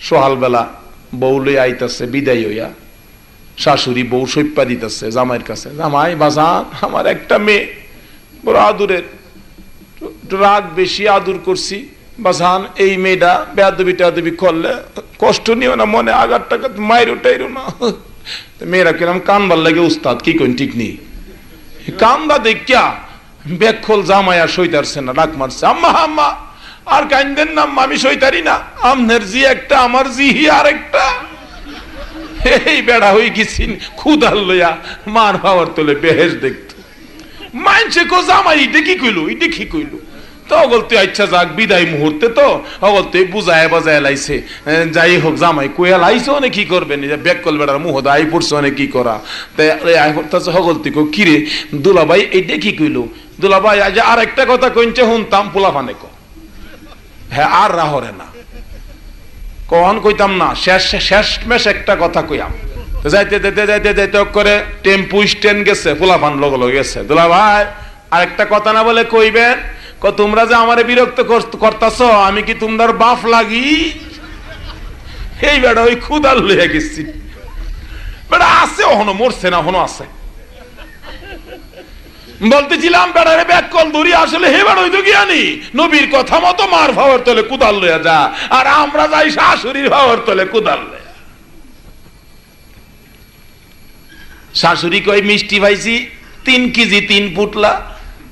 Speaker 1: সকালবেলা বউ লই আইতাছে বিদায় হইয়া, শাশুড়ি বউ সৈপা দিতেছে জামাইয়ের কাছে, জামাই বাজান আমার একটা মেয়ে বড় আদুরের, রাগ বেশি আদর করছি বাজান, এই মেয়েটা বেয়াদবি টেয়াদবি করলে কষ্ট নিও না, মনে আঘাত টাঘাত মাইরো টাইরো না। মেয়েরা কিরম কানবার লাগে উস্তাদ কি কইন ঠিক নেই, কান্দা দেখিয়া ব্যাকখল জামাইয়া সইতারছে না, ডাক মারছে আম্মা আম্মা আর কান্দেন না আম্মা, আমি সইতারি না, আমনের জি একটা আমার জি আর একটা। এই বেড়া হয়ে গেছিন খুদাল লইয়া মার ভাওয়ার তোলে বেহেশ দেখত। মানছে কো জামাই এটা কি কইলো, এটা কি কইলো, তো অগলতে আচ্ছা যাক বিদায় মুহূর্তে তো অগলতে বুঝায় বাজায় লাইছে, যাই হোক জামাই কোয়া লাইছে অনেক কি করবেন, ব্যাককল বেড়ার মুহ আই পড়ছে অনেক কি করা। তাই আই পড়তেছে হগলতে কো কিরে দুলাভাই এইটা কি কইলো, দুলাভাই আজ আর একটা কথা কইছে শুনতাম পোলাপানে কো, হ্যাঁ আর রাহরে না কখন কইতাম না, শেষ মেশ একটা কথা কইয়াম। যাইতে যেতে যাইতে যাইতে করে টেম্পু স্ট্যান্ড গেছে, পোলাপান লগে লগে গেছে, দুলা ভাই আরেকটা কথা না বলে কইবেন, তোমরা যে আমারে বিরক্ত করতাছ আমি কি তোমার বাপ লাগি? এই বেড়া ওই খুদাল লইয়া গেছি, বেড়া আছে ওহনো, মরছে না ওহনো আছে। বলতেছিলাম বেড়ারে ব্যাককল ধরি, আসলে হে বেড়া হইতো জ্ঞানী, নবীর কথা মতো মার ভাওয়ার তলে কুদাল লইয়া যা, আর আমরা যাই শাশুড়ির ভাওয়ার তলে কুদাল লইয়া। শাশুড়ি কই মিষ্টি পাইছি 3 কেজি 3 পুটলা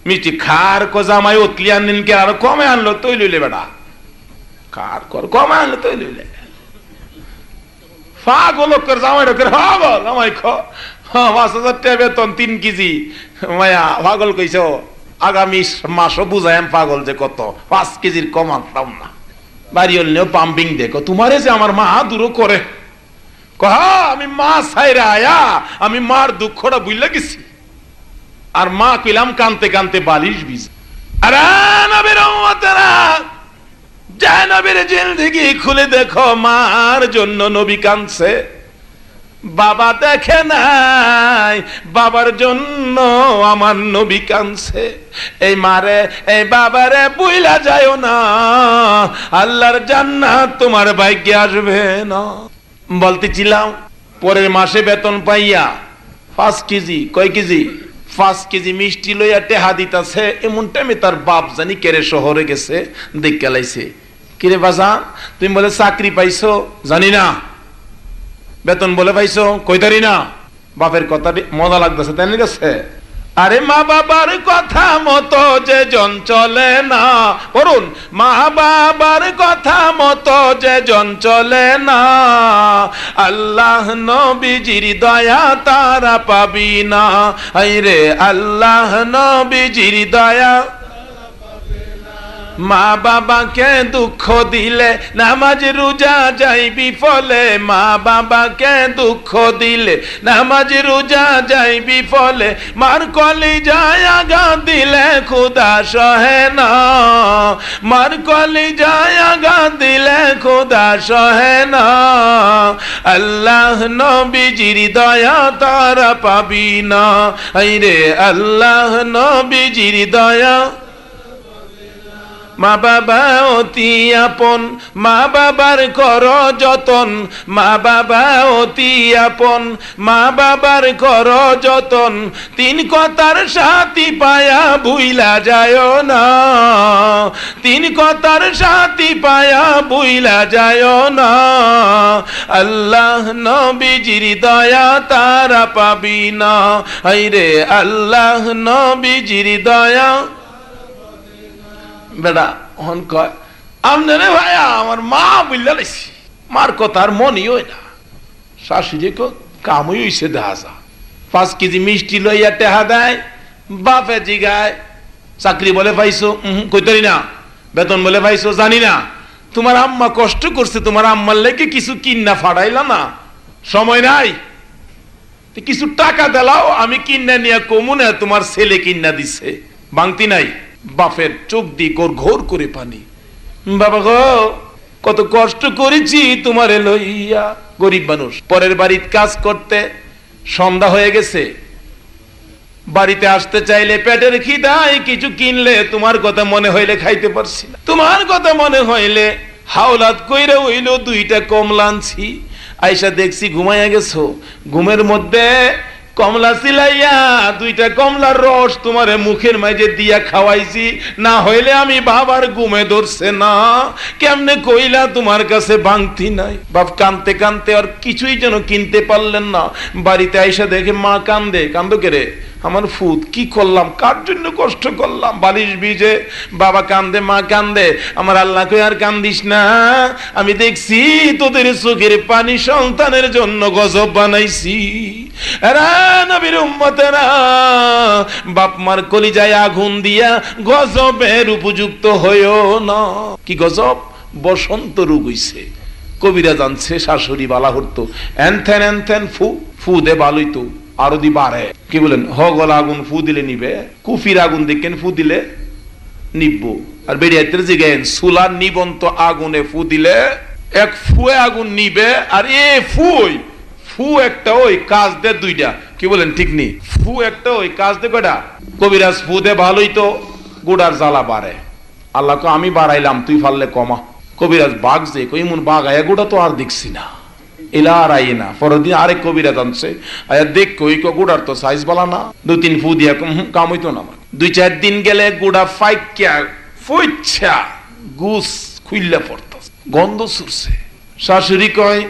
Speaker 1: মিষ্টি, খার কো জামাই অতলি আনলেন কে, আর কমে আনলো তৈ লইলে বেড়া, খার কর কমে আনলো তৈ লইলে পাগল কর জামাই রকর পাগল, জামাই খ 5,000 টাকা বেতন 3 কেজি, মায়া পাগল কইছ, আগামী মাসও বুঝাইম পাগল যে কত 5 কেজির কম আনতাম না। বাড়ি হলেও পাম্পিং দেখো তোমারে যে আমার মা দূর করে, কহা আমি মা ছাইরা আয়া আমি মার দুঃখটা বুঝলা গেছি, আর মা কইলাম কানতে কানতে বালিশ বিজ। আরে নবীর উম্মতেরা যায় নবীর জিন্দেগি খুলে দেখো, মার জন্য নবী কাঁদছে, বাবা দেখে নাই বাবার জন্য আমার নবী কাঁদছে। এই মারে এই বাবারে বুইলা যায়ও না, আল্লাহর জান্নাত তোমার ভাগ্যে আসবে না। বলতেছিলাম পরের মাসে বেতন পাইয়া 5 কেজি, কয় কেজি 5 কেজি মিষ্টি লইয়া টেহা দিতাছে, এমন টাইমে তার বাপ জানি কেরে শহরে গেছে, দেখে লাইছে, কিরে বাজান তুমি বলে চাকরি পাইছো? জানি না। বেতন বলে পাইছো? কইতারি না। বাপের কথা মজা লাগতেছে তাই গেছে, আরে মা বাবার কথা মতো যে জন চলে না, করুন মা বাবার কথা মতো যে জন চলে না, আল্লাহ নবীজির দয়া তারা পাবি না, আইরে আল্লাহ নবীজির দয়া মা বাবাকে দুঃখ দিলে নামাজ রোজা যায় বিফলে, মা বাবাকে দুঃখ দিলে নামাজ রোজা যায় বিফলে, মার কলিজায় আঘাত দিলে খোদা সহে না, মার কলিজায় আঘাত দিলে খোদা সহে না। আল্লাহ নবীজির দয়া তারা পাবি না, আইরে আল্লাহ নবীজির দয়া। মা বাবা অতি আপন, মা বাবার কর যতন, মা বাবা অতি আপন, মা বাবার কর যতন, তিন কথার সাথী পায়া ভুইলা যায় না, তিন কথার সাথী পায়া ভুইলা যায় না। আল্লাহ নবীজির দয়া তারা পাবি না, আইরে আল্লাহ নবীজির দয়া। বেটা হন কয় আমনে রে ভাইয়া আমার মা বললা লাইছি, মার কথা আর মনই হয় না। শাশুড়ি কামই হইছে দেখা যা, 5 কেজি মিষ্টি লইয়া টেহা দেয়, বাপে জিগায় চাকরি বলে পাইছো, কইতারি না, বেতন বলে পাইছো জানি না, তোমার আম্মা কষ্ট করছে, তোমার আম্মার লেগে কিছু কিন্না ফাড়াইলা না, সময় নাই, কিছু টাকা দিলাও আমি কিন্না নিয়ে কমুনে, তোমার ছেলে কিন্না দিছে, বাংতি নাই। বাপের চোখ দিয়ে ঘোর করে পানি, বাবা গো কত কষ্ট করেছি তোমারে লইয়া। গরিব মানুষ, পরের বাড়িতে কাজ করতে সন্ধ্যা হয়ে গেছে, বাড়িতে আসতে চাইলে পেটের খিদায় কিছু কিনলে তোমার কথা মনে হইলে খাইতে পারছি না, তোমার কথা মনে হইলে হাওলাত কইরা হইল 2টা কমলা আনছি, আইসা দেখছি ঘুমাইয়া গেছো, ঘুমের মধ্যে কমলা সিলাইয়া 2টা কমলার রস তোমারে মুখের মাঝে দিয়া খাওয়াইছি, না হইলে আমি বাবার ঘুমে ধরছে না, কেমনে কইলা তোমার কাছে ভাঙতি নাই। বাপ কানতে কানতে আর কিছুই যেন কিনতে পারলেন না, বাড়িতে আইসা দেখে মা কান্দে, কান্দো কে রে, আমার ফুত কি করলাম, কার জন্য কষ্ট করলাম, বালিশ ভিজে, বাবা কান্দে মা কান্দে, আমার আল্লাহ কই আর কান্দিস না, আমি দেখছি তোদের চোখের পানি সন্তানের জন্য গজব বানাইছি। নবীর উম্মতেরা, বাপ মার কলিজায় আগুন দিয়া গজবের উপযুক্ত হইও না। কি গজব? বসন্ত রোগ হইছে, কবিরা জানছে শাশুড়ি বালা হতো, এনথেন এনথেন ফু ফু দে বালুই তো আরো দি বাড়ে, কি বলেন, হগল আগুন ফু দিলে নিবে, কুফির আগুন দেখেন ফু দিলে নিববো, আর বেরিয়াতের জিগেন সুলার নিবন্ত আগুনে ফু দিলে এক ফুয়ে আগুন নিবে, আর এ ফুই ফু একটা ওই কাজ দে 2টা, কি বলেন ঠিক নি, ফু একটা ওই কাজ দে কয়টা, কবিরাজ ফু দে ভালোই তো গোড়ার জ্বালা বাড়ে, আল্লাহ কো আমি বাড়াইলাম তুই ফাললে কমা, কবিরাজ বাঘ যে কই মন বাঘ আয়া গোড়া তো আর দেখছি না, এলা আর আই না, পরের দিন আরেক কবিরাজ আনছে, আয়া দেখ কই গোড়ার তো সাইজ বলা না, 2-3 ফু দিয়া কাম হইতো না, 2-4 দিন গেলে গোড়া ফাইকা ফুইচ্ছা গুস খুইল্লা পড়তাছে, গন্ধ ছুটছে, শাশুড়ি কয়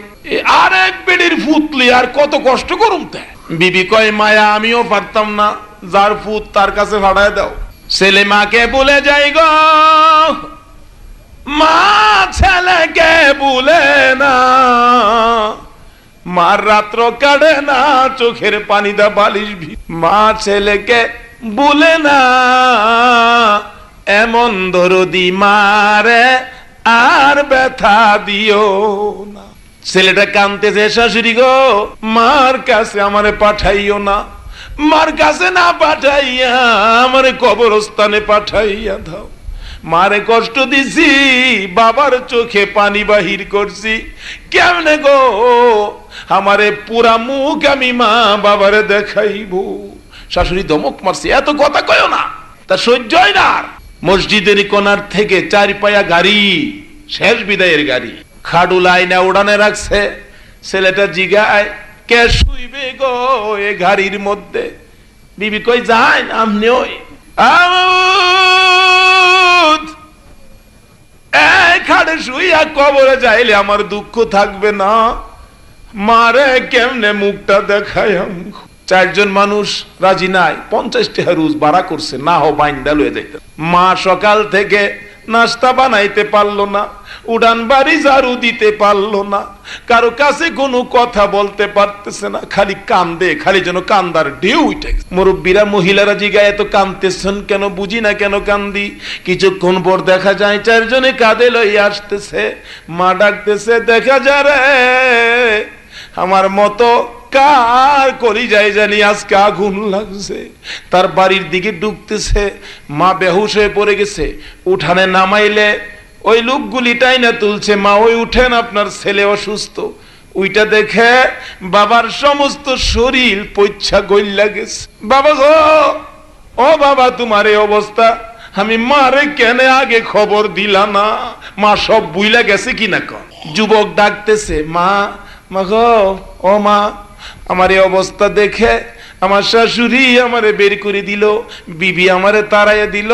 Speaker 1: আরেক বেডির ফুতলি আর কত কষ্ট করুম তে, বিবি কয় মায়া আমিও পারতাম না, যার ফুত তার কাছে ভাড়ায় দাও। ছেলে মাকে বলে যাই গো, মা ছেলেকে বলে না, মার রাত্র কাটে না চোখের পানি দা বালিশ ভি, মা ছেলেকে বলে না, এমন দরদি মারে আর ব্যথা দিও না। ছেলেটা কাঁদতেছে, শাশুড়ি গো মার কাছে আমারে পাঠাইও না, মার কাছে না পাঠাইয়া আমারে কবরস্থানে পাঠাইয়া দাও, মারে কষ্ট দিছি, বাবার চোখে পানি বাহির করছি, কেমনে গো আমারে পুরা মুখ আমি মা বাবারে দেখাইব। শাশুড়ি ধমক মারছে, এত কথা কয়ও না, তা সহ্যই না। মসজিদের কোনার থেকে 4 পায়া গাড়ি, শেষ বিদায়ের গাড়ি, খাডু লাইনে উড়ানে রাখছে, ছেলেটা জিগায় কে শুইবে গো এ গাড়ির মধ্যে, বিবি কই যাই আমনে ওই খাড়ে শুইয়া কবরে যাইলে আমার দুঃখ থাকবে না, মারে কেমনে মুখটা দেখায়। 4 জন মানুষ রাজি নাই, 50 টাকা রোজ ভাড়া করছে, না হো বাইন্দা লয়ে যাইতে। মা সকাল থেকে নাস্তা বানাইতে পারলো না, উড়ান বাড়ি ঝাড়ু দিতে পারলো না, কারো কাছে কোনো কথা বলতে পারতেছে না, খালি কান্দে, খালি যেন কান্দার ঢেউ উঠে। মুরব্বীরা মহিলারা জিগায় এত কান্দতেছেন কেন, বুঝি না কেন কান্দি। কিছুক্ষণ পর দেখা যায় চারজনে কাঁধে লইয়া আসতেছে। মা ডাকতেছে, দেখা যায় রে আমার মতো কার কলিজায় জানি আজকে আগুন লাগছে। তার বাড়ির দিকে ঢুকতেছে, মা বেহুশ হয়ে পড়ে গেছে। উঠানে নামাইলে ওই লোকগুলি টাইনা তুলছে, মা ওই উঠেন আপনার ছেলে অসুস্থ। ওইটা দেখে বাবার সমস্ত শরীর পইচ্ছা গইল্লা গেছে। বাবা গো, ও বাবা তোমার এই অবস্থা, আমি মারে কেন আগে খবর দিলা না? মা সব বুইলা গেছে কিনা ক। যুবক ডাকতেছে, মা, মা গো, ও মা, আমার এই অবস্থা দেখে আমার শাশুড়ি আমারে বের করে দিল, বিবি আমারে তাড়াইয়া দিল।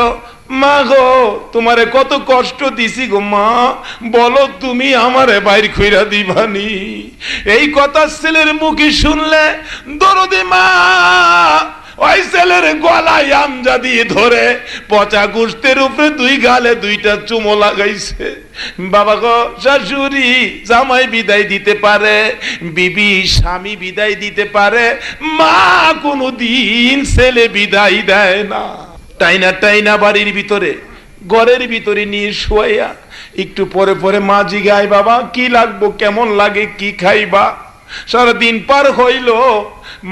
Speaker 1: মা গো, তোমারে কত কষ্ট দিছি গো মা, বলো তুমি আমারে বাইর কইরা দিবানি? এই কথা ছেলের মুখে শুনলে দরদে মা ওই ছেলের গলায় আমজা দিয়ে ধরে পচা গোস্তের উপরে দুই গালে দুইটা চুমো লাগাইছে। বাবা গো, শাশুড়ি জামাই বিদায় দিতে পারে, বিবি স্বামী বিদায় দিতে পারে, মা কোনো দিন ছেলে বিদায় দেয় না। টাইনা টাইনা বাড়ির ভিতরে ঘরের ভিতরে নিয়ে শোয়া। একটু পরে পরে মা জিগায়, বাবা কি লাগবো, কেমন লাগে, কি খাইবা? সারাদিন পার হইল,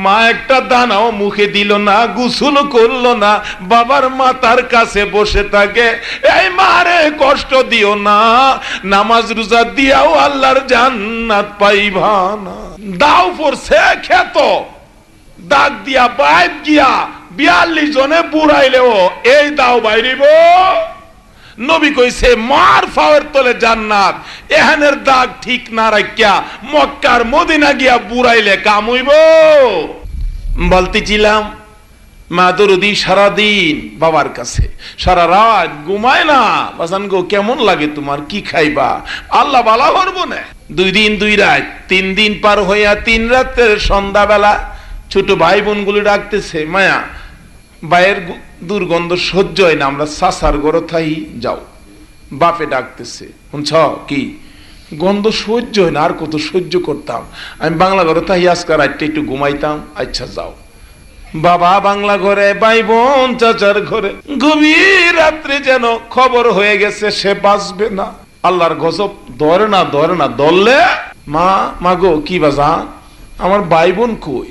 Speaker 1: মা একটা দানাও মুখে দিল না, গোসল করলো না, বাবার মাথার কাছে বসে থাকে। এই মারে কষ্ট দিও না, নামাজ রোজা দিয়াও আল্লাহর জান্নাত পাইবা না। দাও পড়ছে খেত, ডাক দিয়া বাইর গিয়া 42 জনে বুড়াইলেও এই দাও বাইরিব। নবী কইছে মার ফাওয়ার তলে জান্নাত। এখানের দাগ ঠিক না রাখিয়া মক্কার মদিনা গিয়া বুড়াইলে কাম হইব। বলতেছিলাম মা দরদি সারাদিন বাবার কাছে, সারা রাত ঘুমায় না। বাজান গো, কেমন লাগে তোমার, কি খাইবা? আল্লাহ বালা করবো না। 2 দিন 2 রাত, 3 দিন পার হইয়া 3 রাতের সন্ধ্যাবেলা ছোট ভাই বোন গুলো ডাকতেছে, মায়া বাইয়ের দুর্গন্ধ সহ্য হয় না, আমরা চাচার ঘরে থাই, যাও। বাপে ডাকতেছে, শুনছ কি গন্ধ সহ্য হয় না, আর কত সহ্য করতাম, আমি বাংলা ঘরে থাই, আজকে রাতটা একটু ঘুমাইতাম। আচ্ছা যাও। বাবা বাংলা ঘরে, ভাই বোন চাচার ঘরে। গভীর রাত্রে যেন খবর হয়ে গেছে সে বাঁচবে না। আল্লাহর গজব ধরে না, ধরে না, ধরলে মা, মা গো, কি বাজা, আমার ভাই বোন কই?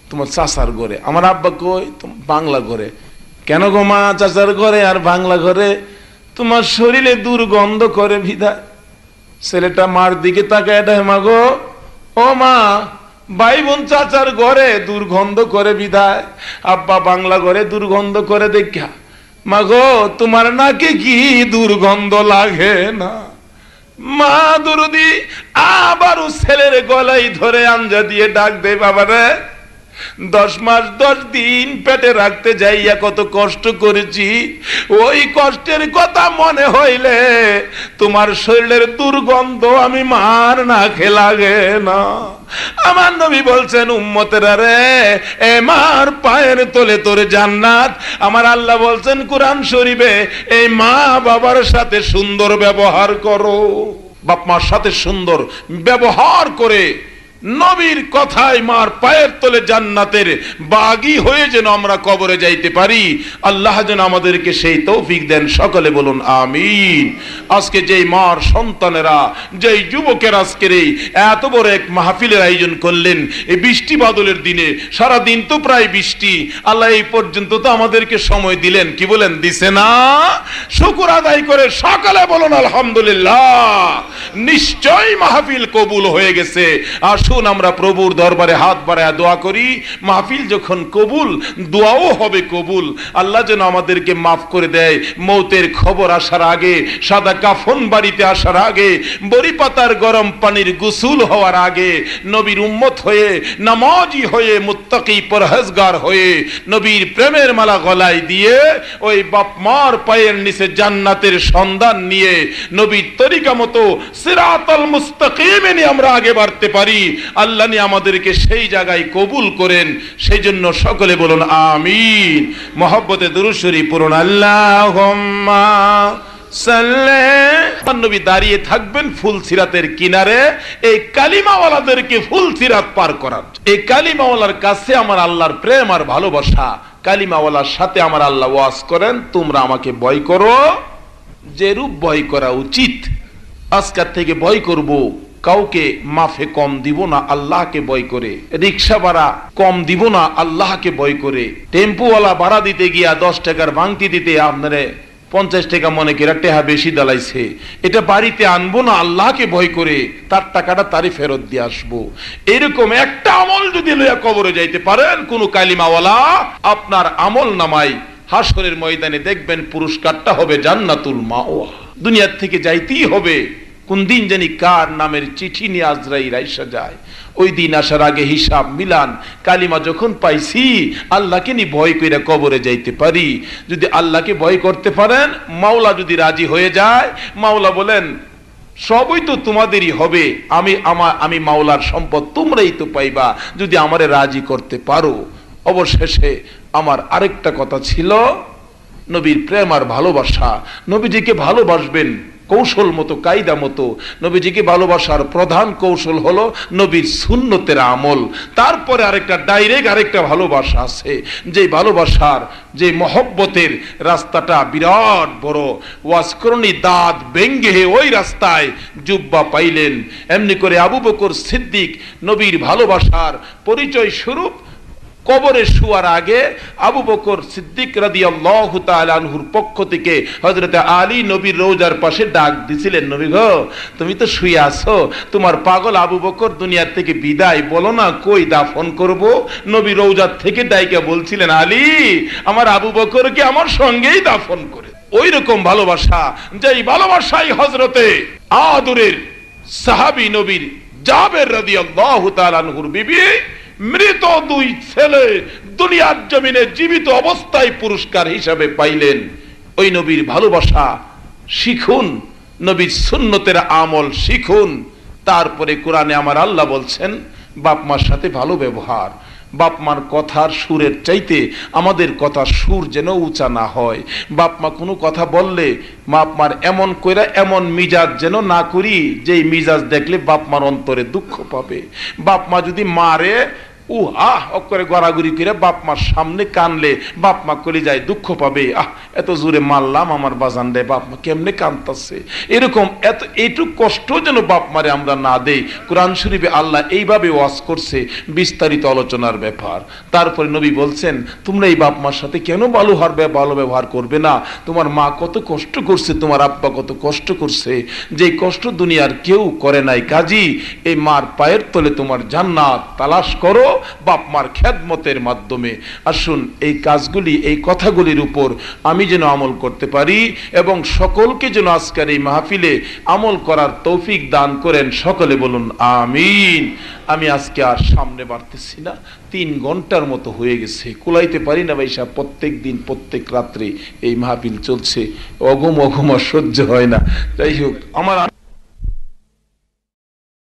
Speaker 1: তোমার চাচার ঘরে। আমার আব্বা কই? বাংলা ঘরে। কেন গো মা, চাচার ঘরে আর বাংলা ঘরে? তোমার শরীরে দুর্গন্ধ করে বিধায়। ছেলেটা মার দিকে তাকায়, মা গো, ও মা, ভাই বোন চাচার ঘরে দুর্গন্ধ করে বিধায়, আব্বা বাংলা ঘরে দুর্গন্ধ করে দেখা। মা গো, তোমার নাকি কি দুর্গন্ধ লাগে না? মা দরদি আবারও ছেলের গলায় ধরে আঞ্জা দিয়ে ডাক দে, বাবারে 10 মাস 10 দিন পেটে রাখতে যাইয়া কত কষ্ট করেছি, ওই কষ্টের কথা মনে হইলে তোমার শরীরের দুর্গন্ধ আমি মার না লাগে না। আমার নবী বলছেন, উম্মতেরা রে, এ মার পায়ের তলে তোর জান্নাত। আমার আল্লাহ বলছেন কুরআন শরীফে, এই মা বাবার সাথে সুন্দর ব্যবহার করো। বাপ মার সাথে সুন্দর ব্যবহার করে নবীর কথায় মার পায়ের তলে জান্নাতের বাগী হয়ে যেন আমরা কবরে যাইতে পারি। আল্লাহ যেন আমাদেরকে সেই তৌফিক দেন। সকলে বলুন আমিন। আজকে যেই মার সন্তানেরা, যেই যুবকের আজকের এই এত বড় এক মাহফিলের আয়োজন করলেন এই বৃষ্টি বাদলের দিনে, সারা দিন তো প্রায় বৃষ্টি, আল্লাহ এই পর্যন্ত তো আমাদেরকে সময় দিলেন, কি বলেন, দিছে না? শুকর আদায় করে সকালে বলুন আলহামদুলিল্লাহ। নিশ্চয়ই মাহফিল কবুল হয়ে গেছে। আসুন আমরা প্রভুর দরবারে হাত বাড়ায় দোয়া করি, মাহফিল যখন কবুল, দোয়াও হবে কবুল। আল্লাহ যেন আমাদেরকে মাফ করে দেয়। মৌতের খবর আসার আগে, সাদা কাফন বাড়িতে আসার আগে, বড়ি পাতার গরম পানির গোসল হওয়ার আগে, নবীর উম্মত হয়ে, নামাজি হয়ে, মুত্তাকি পরহেজগার হয়ে, নবীর প্রেমের মালা গলায় দিয়ে ওই বাপ মার পায়ের নিচে জান্নাতের সন্ধান নিয়ে নবীর তরিকা মতো সিরাতাল মুস্তাকিমে নিয়ে আমরা আগে বাড়তে পারি। আল্লাহ নিয়ে আমাদেরকে সেই জায়গায় কবুল করেন। সেই জন্য সকলে বলুন আমিন। মহব্বতে দুরূদ শরীফ পড়ুন। আল্লাহুম্মা সাল্লাল্লাহু নবী দাঁড়িয়ে থাকবেন ফুলসিরাতের কিনারে এই কালিমাওয়ালাদেরকে ফুলসিরাত পার করার। এই কালিমাওয়ালার কাছে আমার আল্লাহর প্রেম আর ভালোবাসা, কালিমাওয়ালার সাথে আমার আল্লাহ ওয়াজ করেন তোমরা আমাকে ভয় করো যেরূপ ভয় করা উচিত। আজকের থেকে ভয় করব, কাউকে মাফে কম দিব না আল্লাহকে ভয় করে, রিক্সা ভাড়া কম দিব না আল্লাহকে ভয় করে, টেম্পুওয়ালা ভাড়া দিতে গিয়া 10 টাকার ভাঙতি দিতে আপনারে 50 টাকা মনে করে টেহা বেশি দালাইছে, এটা বাড়িতে আনবো না আল্লাহকে ভয় করে, তার টাকাটা তারই ফেরত দিয়ে আসবো। এরকম একটা আমল যদি লইয়া কবরে যাইতে পারেন কোন কালিমাওয়ালা, আপনার আমল নামায় হাসরের ময়দানে দেখবেন পুরস্কারটা হবে জান্নাতুল মাওয়া। দুনিয়ার থেকে যাইতেই হবে, কোন দিন জানি কার নামের চিঠি নিয়ে আজরাইল আইসা যায়, ওই দিন আসার আগে হিসাব মিলান। কালিমা যখন পাইছি আল্লাহকে নি ভয় কইরা কবরে যাইতে পারি। যদি আল্লাহকে ভয় করতে পারেন, মাওলা যদি রাজি হয়ে যায়, মাওলা বলেন সবই তো তোমাদেরই হবে, আমি মাওলার সম্পদ তোমরাই তো পাইবা যদি আমারে রাজি করতে পারো। অবশেষে আমার আরেকটা কথা ছিল, নবীর প্রেম আর ভালোবাসা। নবীজিকে ভালোবাসবেন কৌশল মতো, কায়দা মতো। নবীজিকে ভালোবাসার প্রধান কৌশল হলো নবীর সুন্নতের আমল। তারপরে আরেকটা ডাইরেক্ট আরেকটা ভালোবাসা আছে, যে ভালোবাসার যে মহব্বতের রাস্তাটা বিরাট বড়। ওয়াসকরণী দাঁত বেঙ্গে ওই রাস্তায় জুব্বা পাইলেন। এমনি করে আবু বকর সিদ্দিক নবীর ভালোবাসার পরিচয় স্বরূপ কবরে শুয়ার আগে আবু বকর সিদ্দিক রাদিয়াল্লাহু তাআলা আনহুর পক্ষ থেকে হযরত আলী নবীর রওজার পাশে ডাক দিছিলেন, নবী গো তুমি তো শুয়ে আছো, তোমার পাগল আবু বকর দুনিয়ার থেকে বিদায়, বলো না কই দাফন করব। নবী রওজার থেকে ডাইকা বলছিলেন, আলী আমার আবু বকরকে আমার সঙ্গেই দাফন করে। ওই রকম ভালোবাসা, যেই ভালোবাসাই হযরতে আদরের সাহাবী নবীর জাবের রাদিয়াল্লাহু তাআলা আনহুর বিবি মৃত 2 ছেলে দুনিয়ার জমিনে জীবিত অবস্থায় পুরস্কার হিসাবে পাইলেন। ওই নবীর ভালোবাসা শিখুন, নবীর সুন্নতের আমল শিখুন। তারপরে কোরআনে আমার আল্লাহ বলছেন বাপ মার সাথে ভালো ব্যবহার। বাপ মার কথার সুরের চাইতে আমাদের কথার সুর যেন উঁচা না হয়। বাপ মা কোনো কথা বললে বাপ মার এমন কইরা এমন মিজাজ যেন না করি যেই মিজাজ দেখলে বাপ মার অন্তরে দুঃখ পাবে। বাপ মা যদি মারে করে গড়াগড়ি করে বাপ মার সামনে কানলে বাপ মা কলি যায় দুঃখ পাবে, এত জোরে মারলাম আমার বাজান রে, বাপ মা কেমনে কানতাছে। এরকম এইটুক কষ্ট যেন বাপ মারে আমরা না দেই। কোরআন শরীফে আল্লাহ এইভাবে ওয়াজ করছে, বিস্তারিত আলোচনার ব্যাপার। তারপরে নবী বলছেন তোমরা এই বাপ মার সাথে কেন ভালো ব্যবহার করবে না? তোমার মা কত কষ্ট করছে, তোমার আব্বা কত কষ্ট করছে, যে কষ্ট দুনিয়ার কেউ করে নাই। কাজী এই মার পায়ের তলে তোমার জান্নাত তালাশ করো বাপ মার খেদমতের মাধ্যমে। আসুন এই কাজগুলি, এই কথাগুলির উপর আমি যেন আমল করতে পারি এবং সকলকে যেন আজকের এই মাহফিলে আমল করার তৌফিক দান করেন। সকলে বলুন আমিন। আমি আজকে আর সামনে বাড়তেছি না, 3 ঘন্টার মতো হয়ে গেছে, কুলাইতে পারি না ভাই সাহেব। প্রত্যেক দিন প্রত্যেক রাত্রে এই মাহফিল চলছে, অঘম আর সহ্য হয় না। যাই হোক, আমার